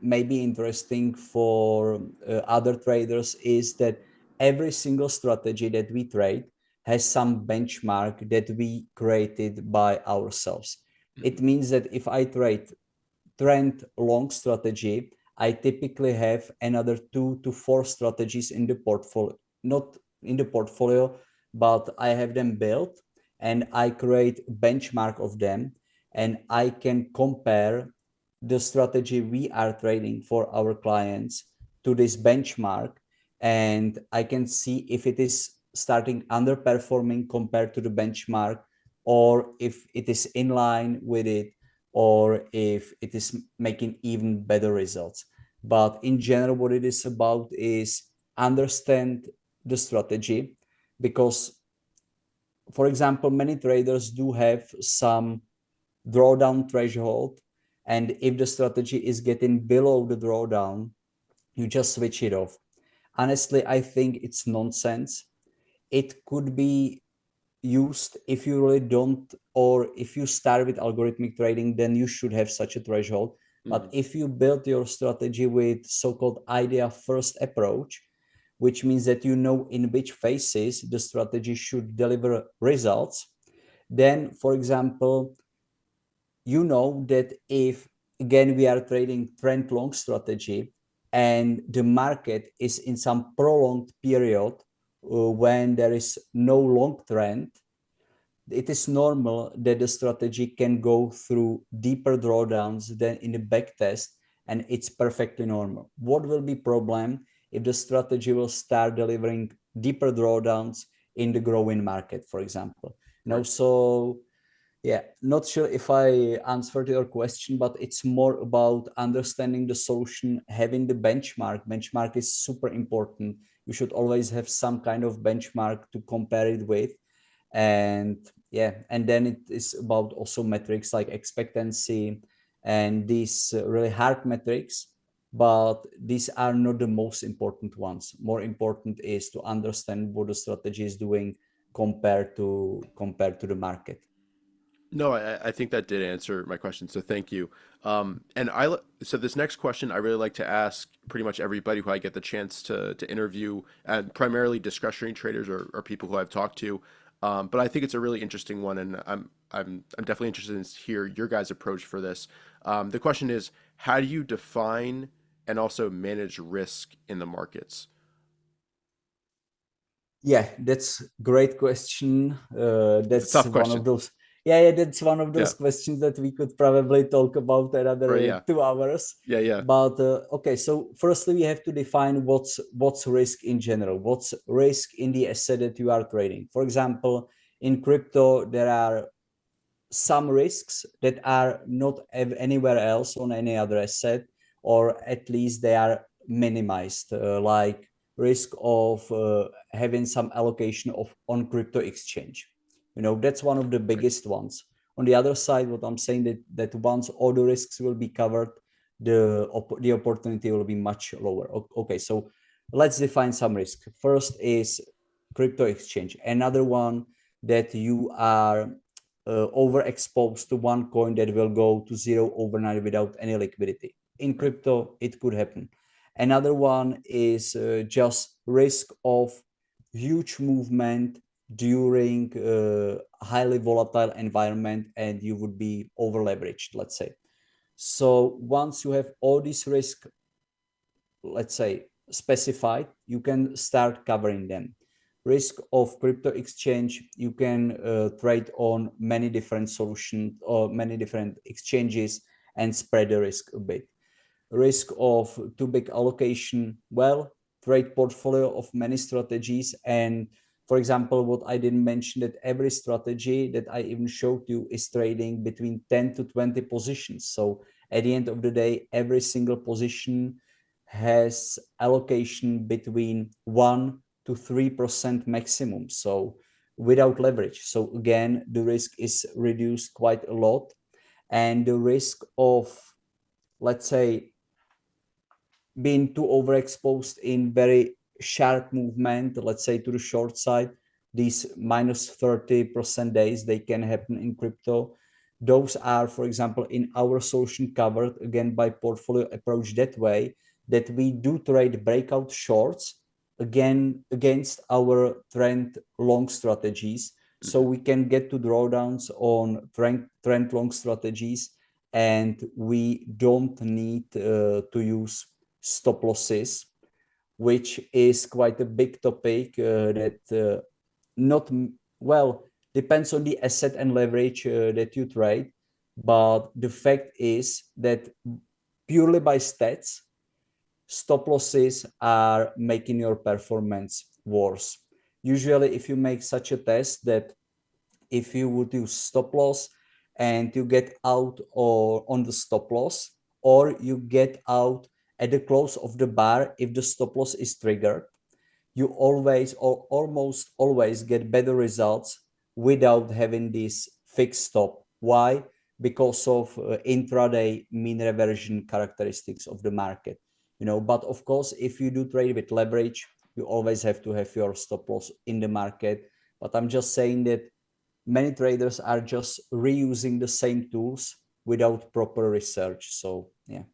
maybe interesting for other traders, is that every single strategy that we trade has some benchmark that we created by ourselves. Mhm. It means that if I trade trend long strategy, I typically have another 2 to 4 strategies in the portfolio, not in the portfolio, but I have them built, and I create benchmark of them, and I can compare the strategy we are trading for our clients to this benchmark, and I can see if it is starting underperforming compared to the benchmark, or if it is in line with it, or if it is making even better results. But in general, what it is about is understand the strategy, because, for example, many traders do have some drawdown threshold, and if the strategy is getting below the drawdown, you just switch it off. Honestly, I think it's nonsense. It could be used if you really don't, or if you start with algorithmic trading, then you should have such a threshold. But Mhm. if you build your strategy with so-called idea first approach, which means that you know in which phases the strategy should deliver results, then, for example, you know that if, again, we are trading trend long strategy, and the market is in some prolonged period when there is no long trend, it is normal that the strategy can go through deeper drawdowns than in the back test, and it's perfectly normal. What will be problem if the strategy will start delivering deeper drawdowns in the growing market, for example? Right. So yeah, not sure if I answered your question, but it's more about understanding the solution, having the benchmark. Benchmark is super important. You should always have some kind of benchmark to compare it with. And yeah, and then it is about also metrics like expectancy and these really hard metrics. But these are not the most important ones. More important is to understand what the strategy is doing compared to the market. No, I think that did answer my question, so thank you. So this next question I really like to ask pretty much everybody who I get the chance to interview, and primarily discretionary traders or people who I've talked to. But I think it's a really interesting one, and I'm definitely interested in hear your guys' approach for this. The question is, how do you define and also manage risk in the markets? Yeah, that's great question. It's a That's tough one of question. those. Yeah, that's one of Yeah. those questions that we could probably talk about For another yeah. 2 hours. Yeah. Yeah. But okay, so firstly, we have to define what's risk in general. What's risk in the asset that you are trading? For example, in crypto, there are some risks that are not anywhere else on any other asset, or at least they are minimized, like risk of having some allocation of on crypto exchange. That's one of the Right. biggest ones. On the other side, what I'm saying that once all the risks will be covered, the opportunity will be much lower. Okay, so let's define some risk. First is crypto exchange. Another one, that you are overexposed to one coin that will go to zero overnight without any liquidity. In Right. crypto, it could happen. Another one is just risk of huge movement during highly volatile environment, and you would be over leveraged, let's say. So once you have all these risks, let's say, specified, you can start covering them. Risk of crypto exchange, you can trade on many different solutions or many different exchanges and spread the risk a bit. Risk of too big allocation, well, trade portfolio of many strategies. And for example, what I didn't mention, that every strategy that I even showed you is trading between 10 to 20 positions. So at the end of the day, every single position has allocation between 1 to 3% maximum, so without leverage. So again, the risk is reduced quite a lot. And the risk of, let's say, being too overexposed in very sharp movement, let's say to the short side, these minus 30% days, they can happen in crypto. Those are, for example, in our solution covered again by portfolio approach, that way that we do trade breakout shorts again against our trend long strategies. So Hmm. we can get to drawdowns on trend long strategies, and we don't need to use stop losses, which is quite a big topic that not well, depends on the asset and leverage that you trade. But the fact is that purely by stats, stop losses are making your performance worse. Usually, if you make such a test, that if you would use stop loss and you get out or on the stop loss, or you get out at the close of the bar if the stop loss is triggered, you always or almost always get better results without having this fixed stop. Why? Because of intraday mean reversion characteristics of the market. But of course, if you do trade with leverage, you always have to have your stop loss in the market. But I'm just saying that many traders are just reusing the same tools without proper research. So yeah,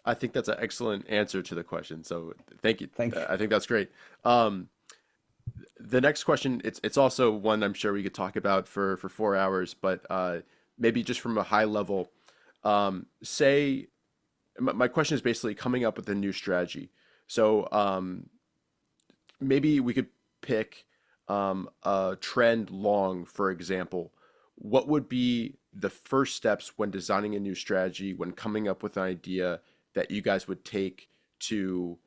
I think that's an excellent answer to the question. So thank you. thank you. I think that's great. Um, the next question, it's also one I'm sure we could talk about for 4 hours, but maybe just from a high level, say my question is basically coming up with a new strategy. So maybe we could pick a trend long, for example. What would be the first steps when designing a new strategy, when coming up with an idea that you guys would take to,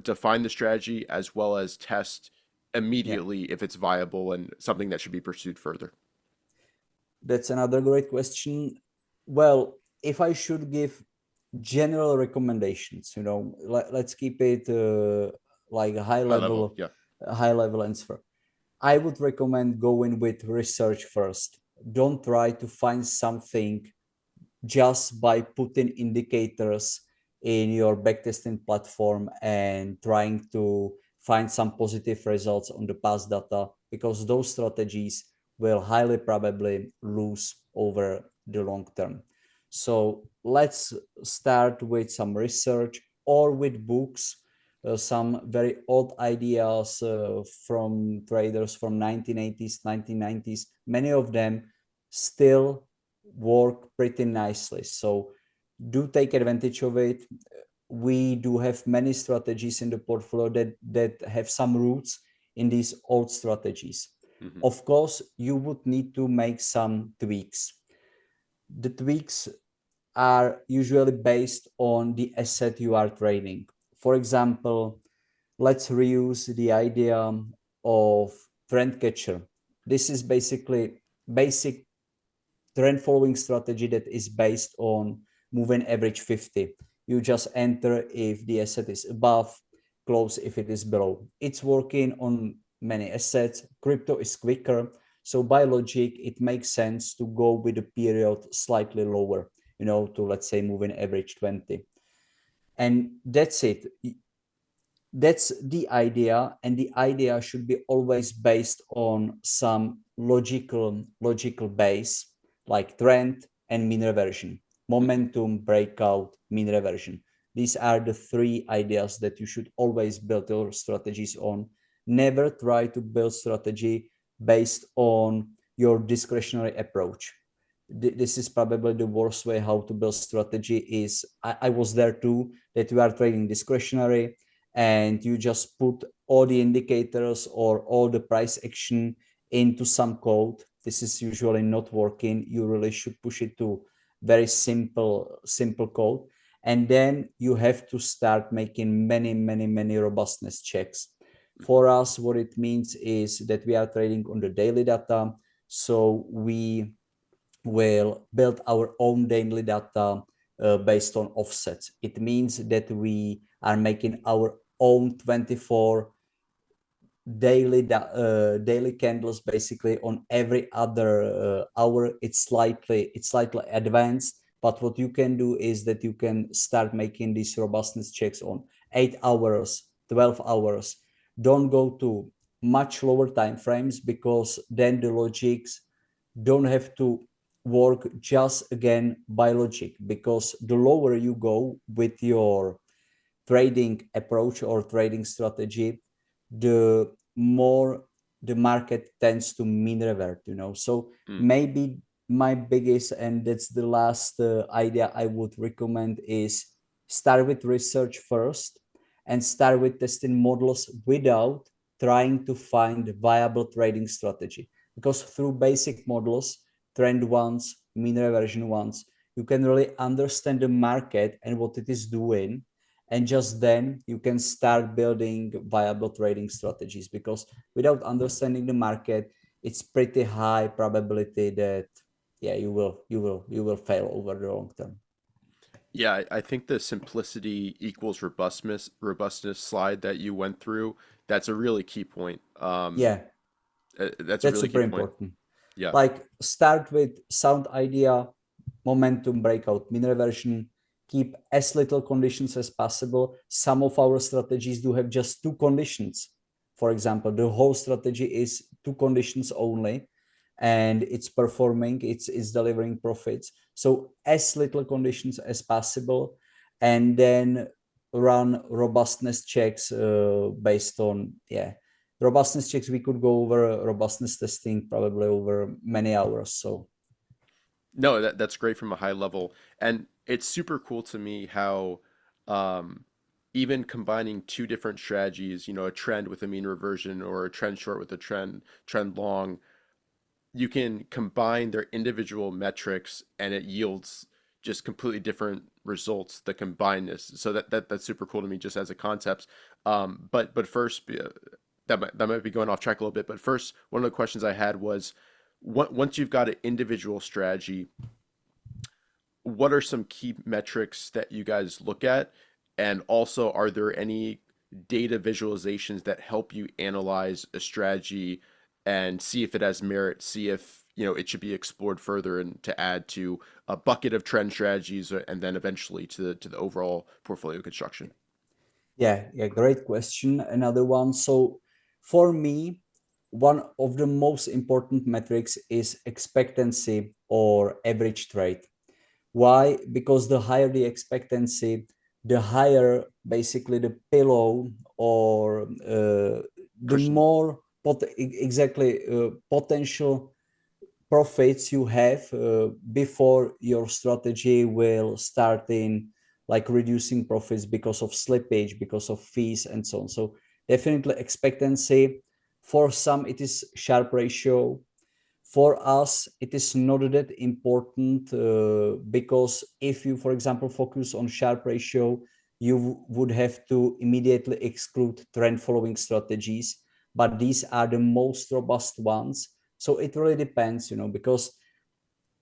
define the strategy as well as test Yeah, immediately if it's viable and something that should be pursued further? that's another great question. Well, if I should give general recommendations, let's keep it like High level, yeah. a high level answer. I would recommend going with research first. Don't try to find something just by putting indicators in your backtesting platform and trying to find some positive results on the past data, because those strategies will highly probably lose over the long term. So let's start with some research or with books, some very old ideas from traders from 1980s, 1990s. Many of them still work pretty nicely. So do take advantage of it. We do have many strategies in the portfolio that have some roots in these old strategies. Hmm. Of course, you would need to make some tweaks. The tweaks are usually based on the asset you are trading. For example, let's reuse the idea of trend catcher. This is basically basic trend following strategy that is based on moving average 50. You just enter if the asset is above, close if it is below. It's working on many assets. Crypto is quicker. So by logic, it makes sense to go with a period slightly lower, to let's say moving average 20. And that's it. That's the idea, and the idea should be always based on some logical base, like trend and mean reversion, Hmm. momentum, breakout, mean reversion. These are the three ideas that you should always build your strategies on. Never try to build strategy based on your discretionary approach. This is probably the worst way how to build strategy. Is I was there too, that you are trading discretionary and you just put all the indicators or all the price action into some code. This is usually not working. You really should push it to very simple code. And then you have to start making many robustness checks. Hmm. For us, what it means is that we are trading on the daily data. So we will build our own daily data based on offsets. It means that we are making our own 24 daily candles basically on every other hour. It's slightly advanced, but what you can do is that you can start making these robustness checks on 8 hours, 12 hours. Don't go to much lower time frames, because then the logics don't have to work just again by logic, because the lower you go with your trading approach or trading strategy, the more the market tends to mean revert. So Mm. maybe my biggest, and that's the last idea I would recommend, is start with research first and start with testing models without trying to find viable trading strategy, because through basic models, trend ones, mean reversion ones, you can really understand the market and what it is doing, and just then you can start building viable trading strategies. Because without understanding the market, it's pretty high probability that, yeah, you will fail over the long term. Yeah, I think the simplicity equals robustness slide that you went through, that's a really key point. Yeah, That's a that's really key super point. important. Yeah. Like, start with sound idea, momentum, breakout, mean reversion. Keep as little conditions as possible. Some of our strategies do have just two conditions. For example, the whole strategy is two conditions only, and it's performing, it's delivering profits. So as little conditions as possible, and then run robustness checks based on, yeah, robustness checks. We could go over robustness testing probably over many hours. So No, that's great from a high level. And it's super cool to me how um, even combining two different strategies, a trend with a mean reversion or a trend short with a trend long, you can combine their individual metrics and it yields just completely different results, the combinedness. So that's super cool to me just as a concept. But first, that might be going off track a little bit. But first, one of the questions I had was, once you've got an individual strategy, what are some key metrics that you guys look at? And also, are there any data visualizations that help you analyze a strategy and see if it has merit, see if it should be explored further and to add to a bucket of trend strategies and then eventually to the overall portfolio construction? yeah, great question. Another one. So for me, one of the most important metrics is expectancy or average trade. Why? Because the higher the expectancy, the higher basically the pillow, or the Cushion. more potential profits you have before your strategy will start in like reducing profits because of slippage, because of fees, and so on. So definitely expectancy. For some it is Sharpe ratio. For us it is not that important, because if you, for example, focus on Sharpe ratio, you would have to immediately exclude trend following strategies, but these are the most robust ones. So it really depends, because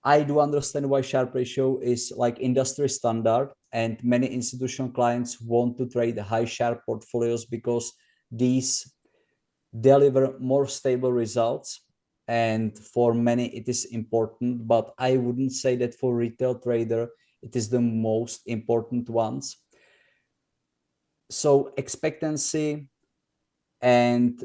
I do understand why Sharpe ratio is like industry standard, and many institutional clients want to trade high Sharpe portfolios because these deliver more stable results, and for many it is important, but I wouldn't say that for retail trader it is the most important ones. So expectancy, and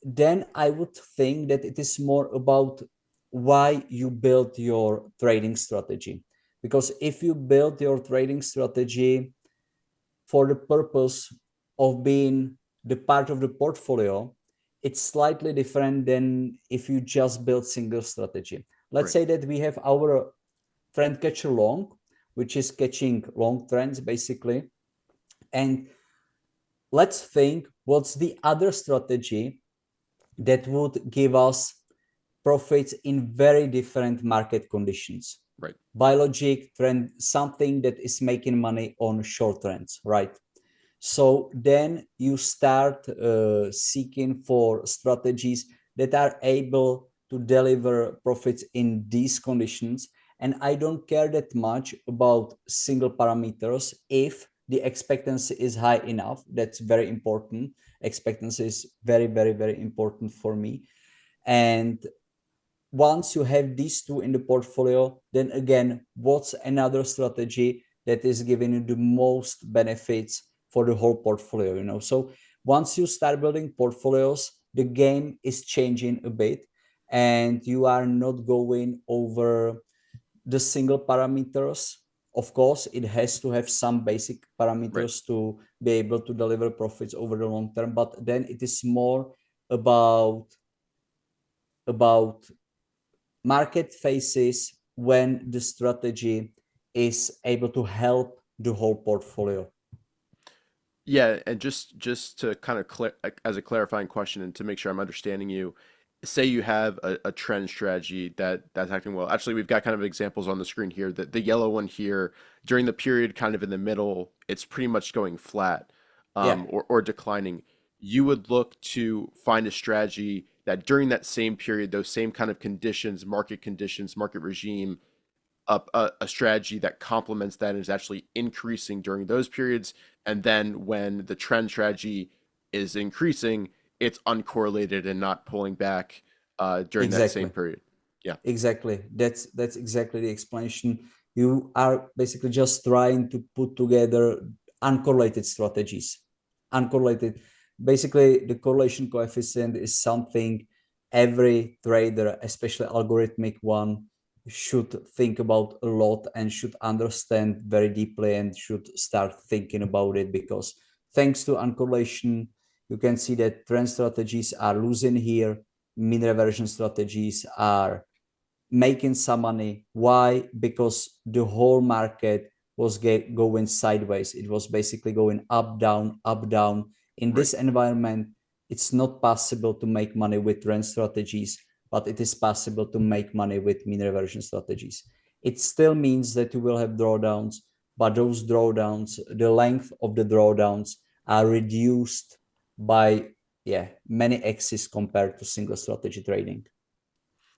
then I would think that it is more about why you build your trading strategy. Because if you build your trading strategy for the purpose of being the part of the portfolio, it's slightly different than if you just build single strategy. Let's Right. say that we have our trend catcher long, which is catching long trends basically. And let's think what's the other strategy that would give us profits in very different market conditions. Right. Biologic trend, something that is making money on short trends, right? So then you start seeking for strategies that are able to deliver profits in these conditions. And I don't care that much about single parameters if the expectancy is high enough. That's very important. Expectancy is very, very, very important for me. And once you have these two in the portfolio, then again, what's another strategy that is giving you the most benefits for the whole portfolio, So once you start building portfolios, the game is changing a bit, and you are not going over the single parameters. Of course, it has to have some basic Right. parameters to be able to deliver profits over the long term, but then it is more about market phases when the strategy is able to help the whole portfolio. Yeah, and just to kind of as a clarifying question and to make sure I'm understanding you, say you have a trend strategy that's acting well. Actually, we've got kind of examples on the screen here. That the yellow one here during the period kind of in the middle, it's pretty much going flat, Yeah, or declining. You would look to find a strategy that during that same period, those same kind of conditions, market regime, a strategy that complements that and is actually increasing during those periods. And then when the trend strategy is increasing, it's uncorrelated and not pulling back during that same exactly. period. Yeah. Exactly. That's exactly the explanation. You are basically just trying to put together uncorrelated strategies. Uncorrelated. Basically, the correlation coefficient is something every trader, especially algorithmic one, should think about a lot and should understand very deeply and should start thinking about it, because thanks to uncorrelation, you can see that trend strategies are losing here, mean reversion strategies are making some money. Why? Because the whole market was going sideways. It was basically going up, down, up, down. In Right. this environment, it's not possible to make money with trend strategies, but it is possible to make money with mean reversion strategies. It still means that you will have drawdowns, but those drawdowns, the length of the drawdowns are reduced by many x's compared to single strategy trading.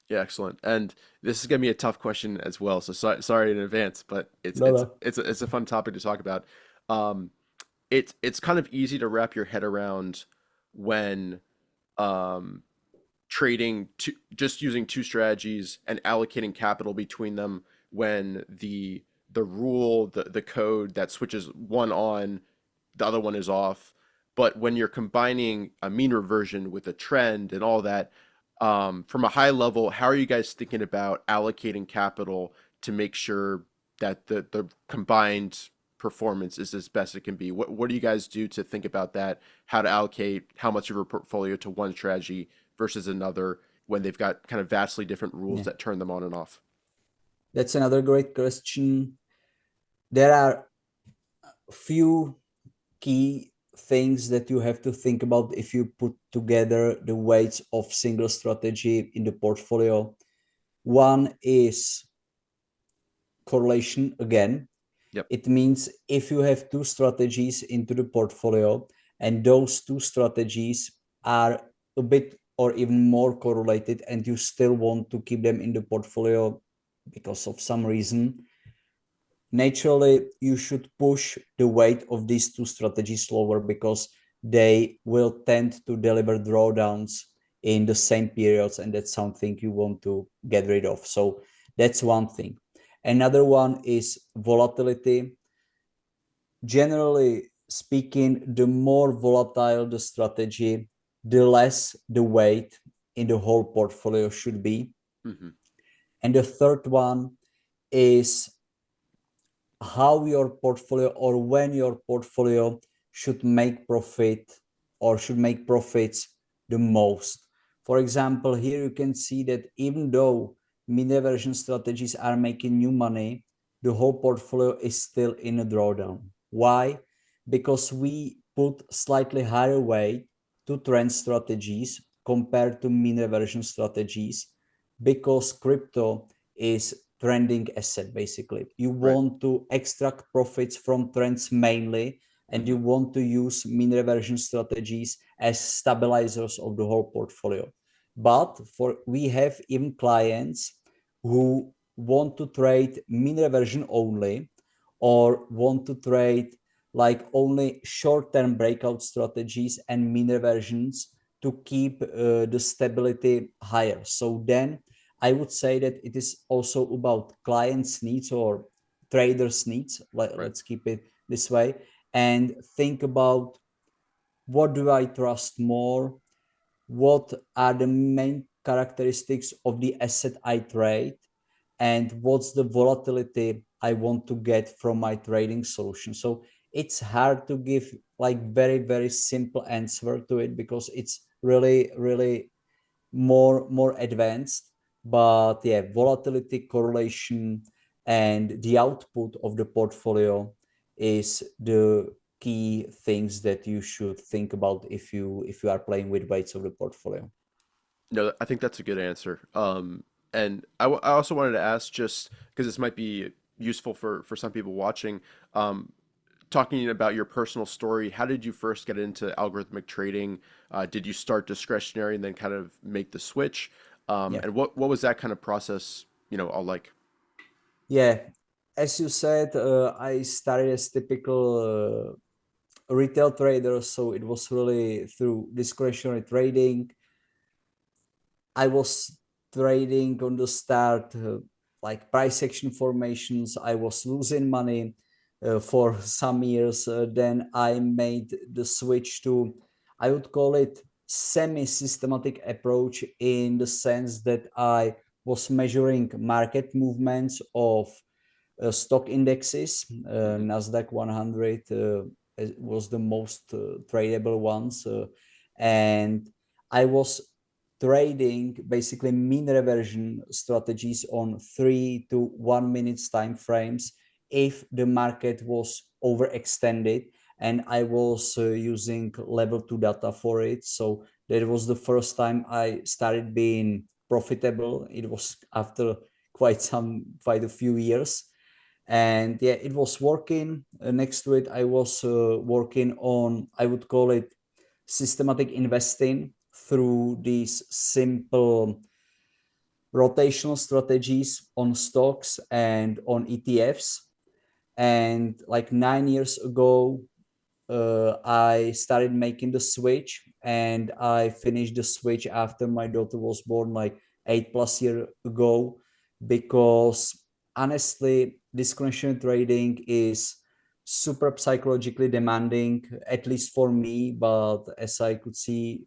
Yeah, excellent. And this is gonna be a tough question as well. So sorry in advance, but it's No, it's no. it's a, it's a fun topic to talk about. Um, it's kind of easy to wrap your head around when um, trading just using two strategies and allocating capital between them when the rule the code that switches one on, the other one is off. But when you're combining a mean reversion with a trend and all that, from a high level, how are you guys thinking about allocating capital to make sure that the combined performance is as best it can be? What do you guys do to think about that? How to allocate how much of your portfolio to one strategy versus another when they've got kind of vastly different rules Yeah, that turn them on and off? that's another great question. There are few key things that you have to think about if you put together the weights of single strategy in the portfolio. One is correlation again. Yep. It means if you have two strategies into the portfolio and those two strategies are a bit or even more correlated and you still want to keep them in the portfolio because of some reason, naturally you should push the weight of these two strategies lower because they will tend to deliver drawdowns in the same periods, and that's something you want to get rid of. So that's one thing. Another one is volatility. Generally speaking, the more volatile the strategy, the less the weight in the whole portfolio should be. Mm-hmm. And the third one is how your portfolio or when your portfolio should make profit or should make profits the most. For example, here you can see that even though mean reversion strategies are making new money, the whole portfolio is still in a drawdown. Why? Because we put slightly higher weight to trend strategies compared to mean reversion strategies because crypto is trending asset. Basically you Right. want to extract profits from trends mainly, and Mm-hmm. you want to use mean reversion strategies as stabilizers of the whole portfolio. But for we have even clients who want to trade mean reversion only or want to trade like only short-term breakout strategies and mean reversions to keep the stability higher. So then I would say that it is also about clients' needs or traders' needs. Right. Let's keep it this way and think about what do I trust more? What are the main characteristics of the asset I trade? And what's the volatility I want to get from my trading solution? So it's hard to give like very simple answer to it because it's really more advanced. But yeah, volatility, correlation, and the output of the portfolio is the key things that you should think about if you are playing with weights of the portfolio. No, I think that's a good answer. And I also wanted to ask, just because this might be useful for some people watching, um, talking about your personal story. How did you first get into algorithmic trading? Did you start discretionary and then kind of make the switch? Yeah, And what was that kind of process, all like? yeah, as you said, I started as typical retail trader, so it was really through discretionary trading. I was trading on the start, like price action formations. I was losing money for some years. Then I made the switch to, I would call it semi-systematic approach in the sense that I was measuring market movements of stock indexes. Hmm. Nasdaq 100 was the most tradable ones, and I was trading basically mean reversion strategies on 3 to 1 minutes time frames if the market was overextended, and I was using level 2 data for it. So that was the first time I started being profitable. It was after quite a few years, and yeah, it was working. Next to it I was working on, I would call it systematic investing through these simple rotational strategies on stocks and on ETFs. And like 9 years ago, I started making the switch, and I finished the switch after my daughter was born, like 8+ years ago, because honestly, discretionary trading is super psychologically demanding, at least for me. But as I could see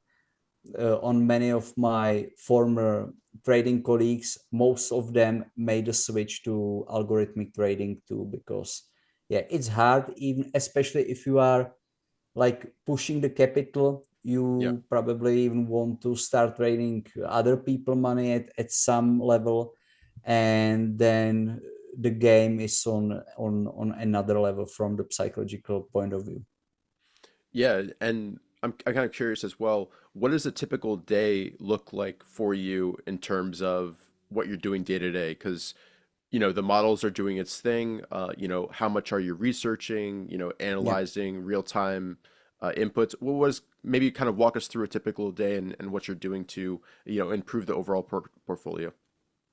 on many of my former trading colleagues, most of them made a switch to algorithmic trading too, because yeah, it's hard, even especially if you are like pushing the capital. Yeah. You probably even want to start trading other people money at some level, and then the game is on another level from the psychological point of view. Yeah, and I'm kind of curious as well. What does a typical day look like for you in terms of what you're doing day to day? Because, the models are doing its thing. How much are you researching, Yeah. analyzing real time inputs? What was maybe kind of walk us through a typical day and what you're doing to, improve the overall portfolio?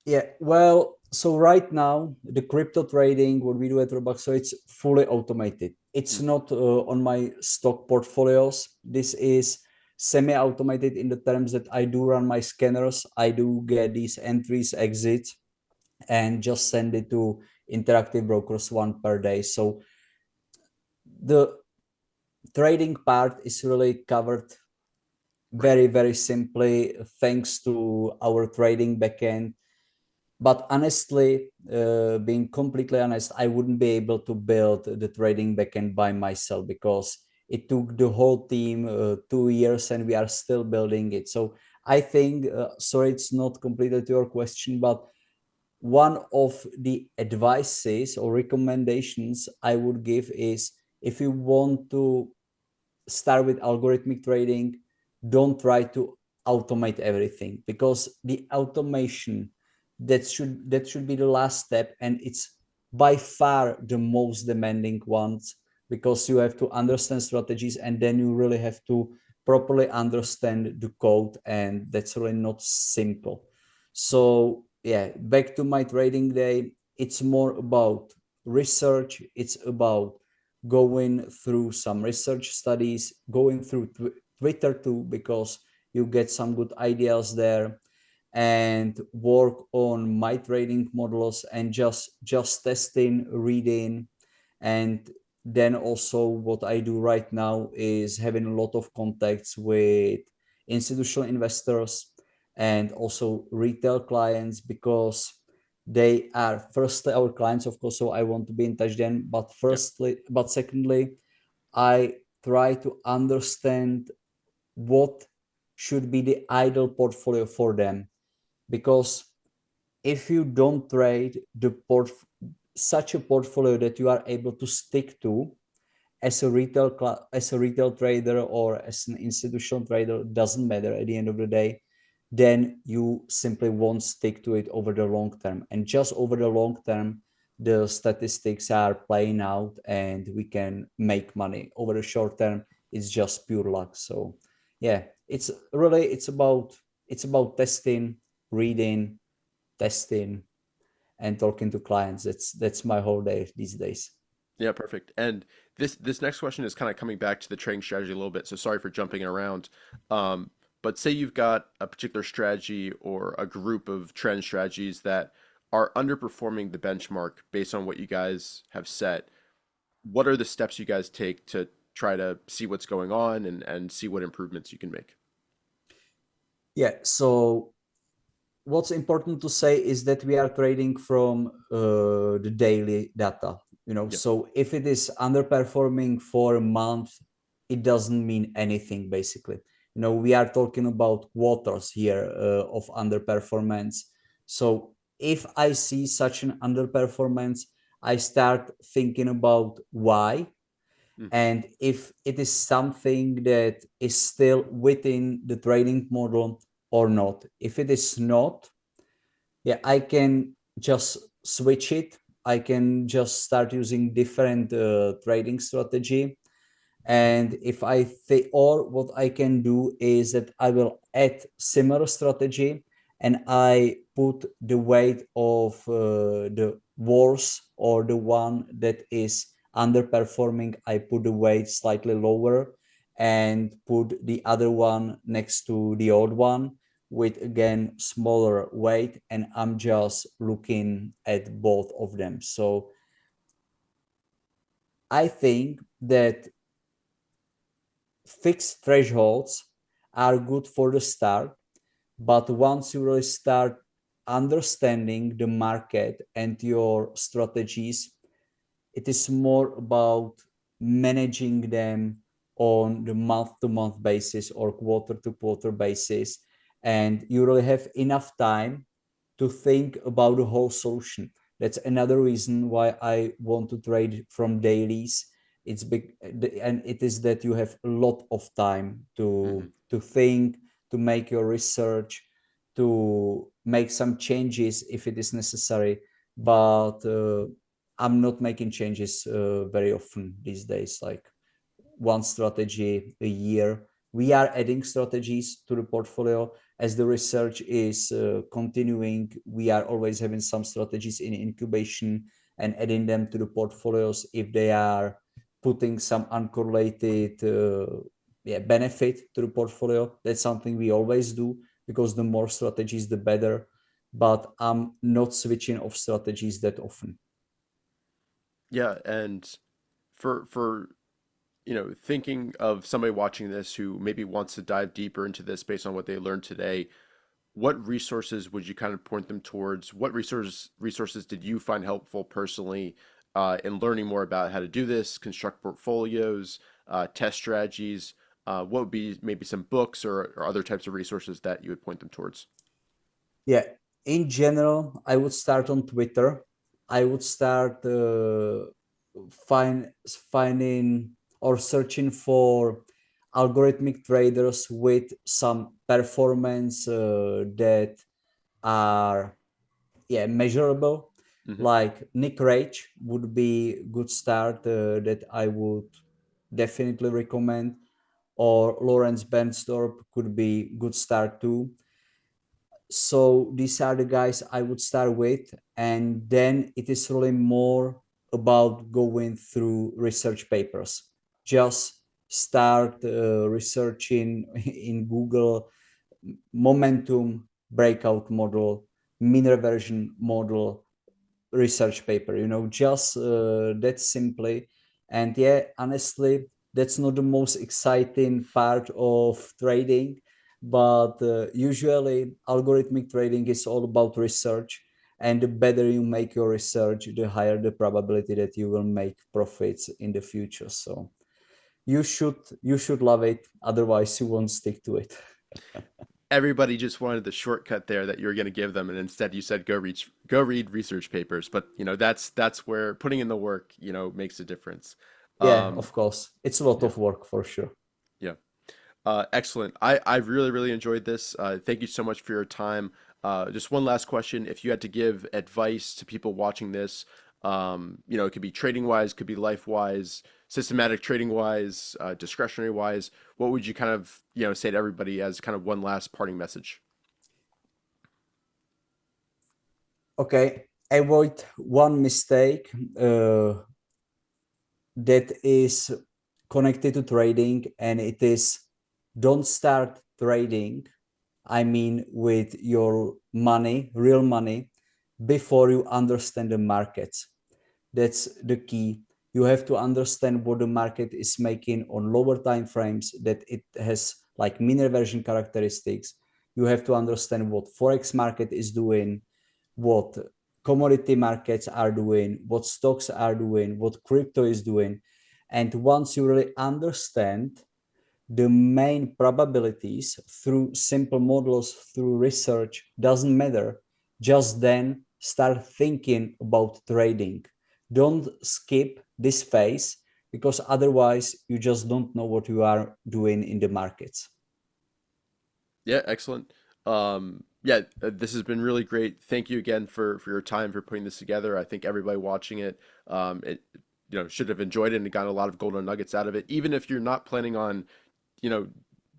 Yeah, well, so right now the crypto trading, what we do at Robux, so it's fully automated. It's Mm, not on my stock portfolios. This is semi-automated in the terms that I do run my scanners. I do get these entries, exits, and just send it to interactive brokers one per day. So the trading part is really covered right. very, very simply thanks to our trading backend. But honestly, being completely honest, I wouldn't be able to build the trading backend by myself, because it took the whole team 2 years and we are still building it. So I think, sorry, it's not completely to your question, but one of the advices or recommendations I would give is, if you want to start with algorithmic trading, don't try to automate everything, because the automation, that should be the last step, and it's by far the most demanding ones, because you have to understand strategies and then you really have to properly understand the code, and that's really not simple. So yeah, back to my trading day, it's more about research, it's about going through some research studies, going through Twitter too, because you get some good ideas there, and work on my trading models and just testing, reading. And then also what I do right now is having a lot of contacts with institutional investors and also retail clients, because they are firstly our clients, of course, so I want to be in touch then, Yeah. but secondly, I try to understand what should be the ideal portfolio for them, because if you don't trade such a portfolio that you are able to stick to as a retail trader or as an institutional trader, doesn't matter at the end of the day, then you simply won't stick to it over the long term. And just over the long term, the statistics are playing out and we can make money. Over the short term, it's just pure luck. So yeah, it's about testing, reading, testing, and talking to clients. That's my whole day these days. Yeah, perfect. And this next question is kind of coming back to the trading strategy a little bit. So sorry for jumping around. Um, but say you've got a particular strategy or a group of trend strategies that are underperforming the benchmark based on what you guys have set. What are the steps you guys take to try to see what's going on and see what improvements you can make? Yeah, so what's important to say is that we are trading from the daily data. Yep. So if it is underperforming for a month, it doesn't mean anything basically. We are talking about quarters here of underperformance. So if I see such an underperformance, I start thinking about why, Hmm. and if it is something that is still within the trading model or not. If it is not, yeah, I can just switch it. I can just start using different trading strategy. And if I think, or what I can do is that I will add similar strategy, and I put the weight of the worst or the one that is underperforming, I put the weight slightly lower and put the other one next to the old one with again smaller weight, and I'm just looking at both of them. So I think that fixed thresholds are good for the start, but once you really start understanding the market and your strategies, it is more about managing them on the month-to-month basis or quarter-to-quarter basis. And you really have enough time to think about the whole solution. That's another reason why I want to trade from dailies. It's big, and it is that you have a lot of time Hmm. to think, to make your research, to make some changes if it is necessary. But I'm not making changes very often these days. Like one strategy a year. We are adding strategies to the portfolio as the research is continuing. We are always having some strategies in incubation and adding them to the portfolios if they are putting some uncorrelated benefit to the portfolio. That's something we always do because the more strategies, the better. But I'm not switching off strategies that often. Yeah, and for thinking of somebody watching this who maybe wants to dive deeper into this based on what they learned today, what resources would you kind of point them towards? What resources did you find helpful personally in learning more about how to do this, construct portfolios, test strategies? What would be maybe some books or other types of resources that you would point them towards? Yeah, in general, I would start on Twitter. I would start finding or searching for algorithmic traders with some performance that are measurable. Hmm. Like Nick Rage would be good start that I would definitely recommend, or Lawrence Benstorp could be good start too. So these are the guys I would start with, and then it is really more about going through research papers. Just start researching in Google momentum breakout model, mean reversion model, research paper, just that simply. And yeah, honestly, that's not the most exciting part of trading, but usually algorithmic trading is all about research, and the better you make your research, the higher the probability that you will make profits in the future. So you should love it, otherwise you won't stick to it. Everybody just wanted the shortcut there that you were going to give them, and instead you said go read research papers. But that's where putting in the work makes a difference. Yeah, Um, of course, it's a lot yeah, of work for sure. yeah. Excellent. I really, really enjoyed this. Thank you so much for your time. Just one last question. If you had to give advice to people watching this, it could be trading wise, could be life wise, systematic trading wise, discretionary wise, what would you kind of, say to everybody as kind of one last parting message? Okay, avoid one mistake that is connected to trading, and it is don't start trading, I mean with your money, real money, before you understand the markets. That's the key. You have to understand what the market is making on lower time frames, that it has like mean reversion characteristics. You have to understand what forex market is doing, what commodity markets are doing, what stocks are doing, what crypto is doing. And once you really understand the main probabilities through simple models, through research, doesn't matter. Just then start thinking about trading. Don't skip this phase, because otherwise you just don't know what you are doing in the markets. Yeah, excellent. Yeah, this has been really great. Thank you again for your time for putting this together. I think everybody watching it should have enjoyed it and gotten a lot of golden nuggets out of it. Even if you're not planning on, you know,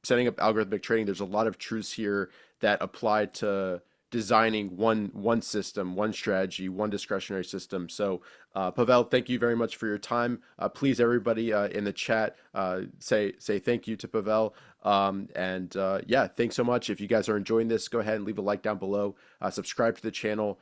setting up algorithmic trading, there's a lot of truths here that apply to designing one system, one strategy, one discretionary system. So, Pavel, thank you very much for your time. Please, everybody in the chat, say thank you to Pavel. And yeah, thanks so much. If you guys are enjoying this, go ahead and leave a like down below. Subscribe to the channel.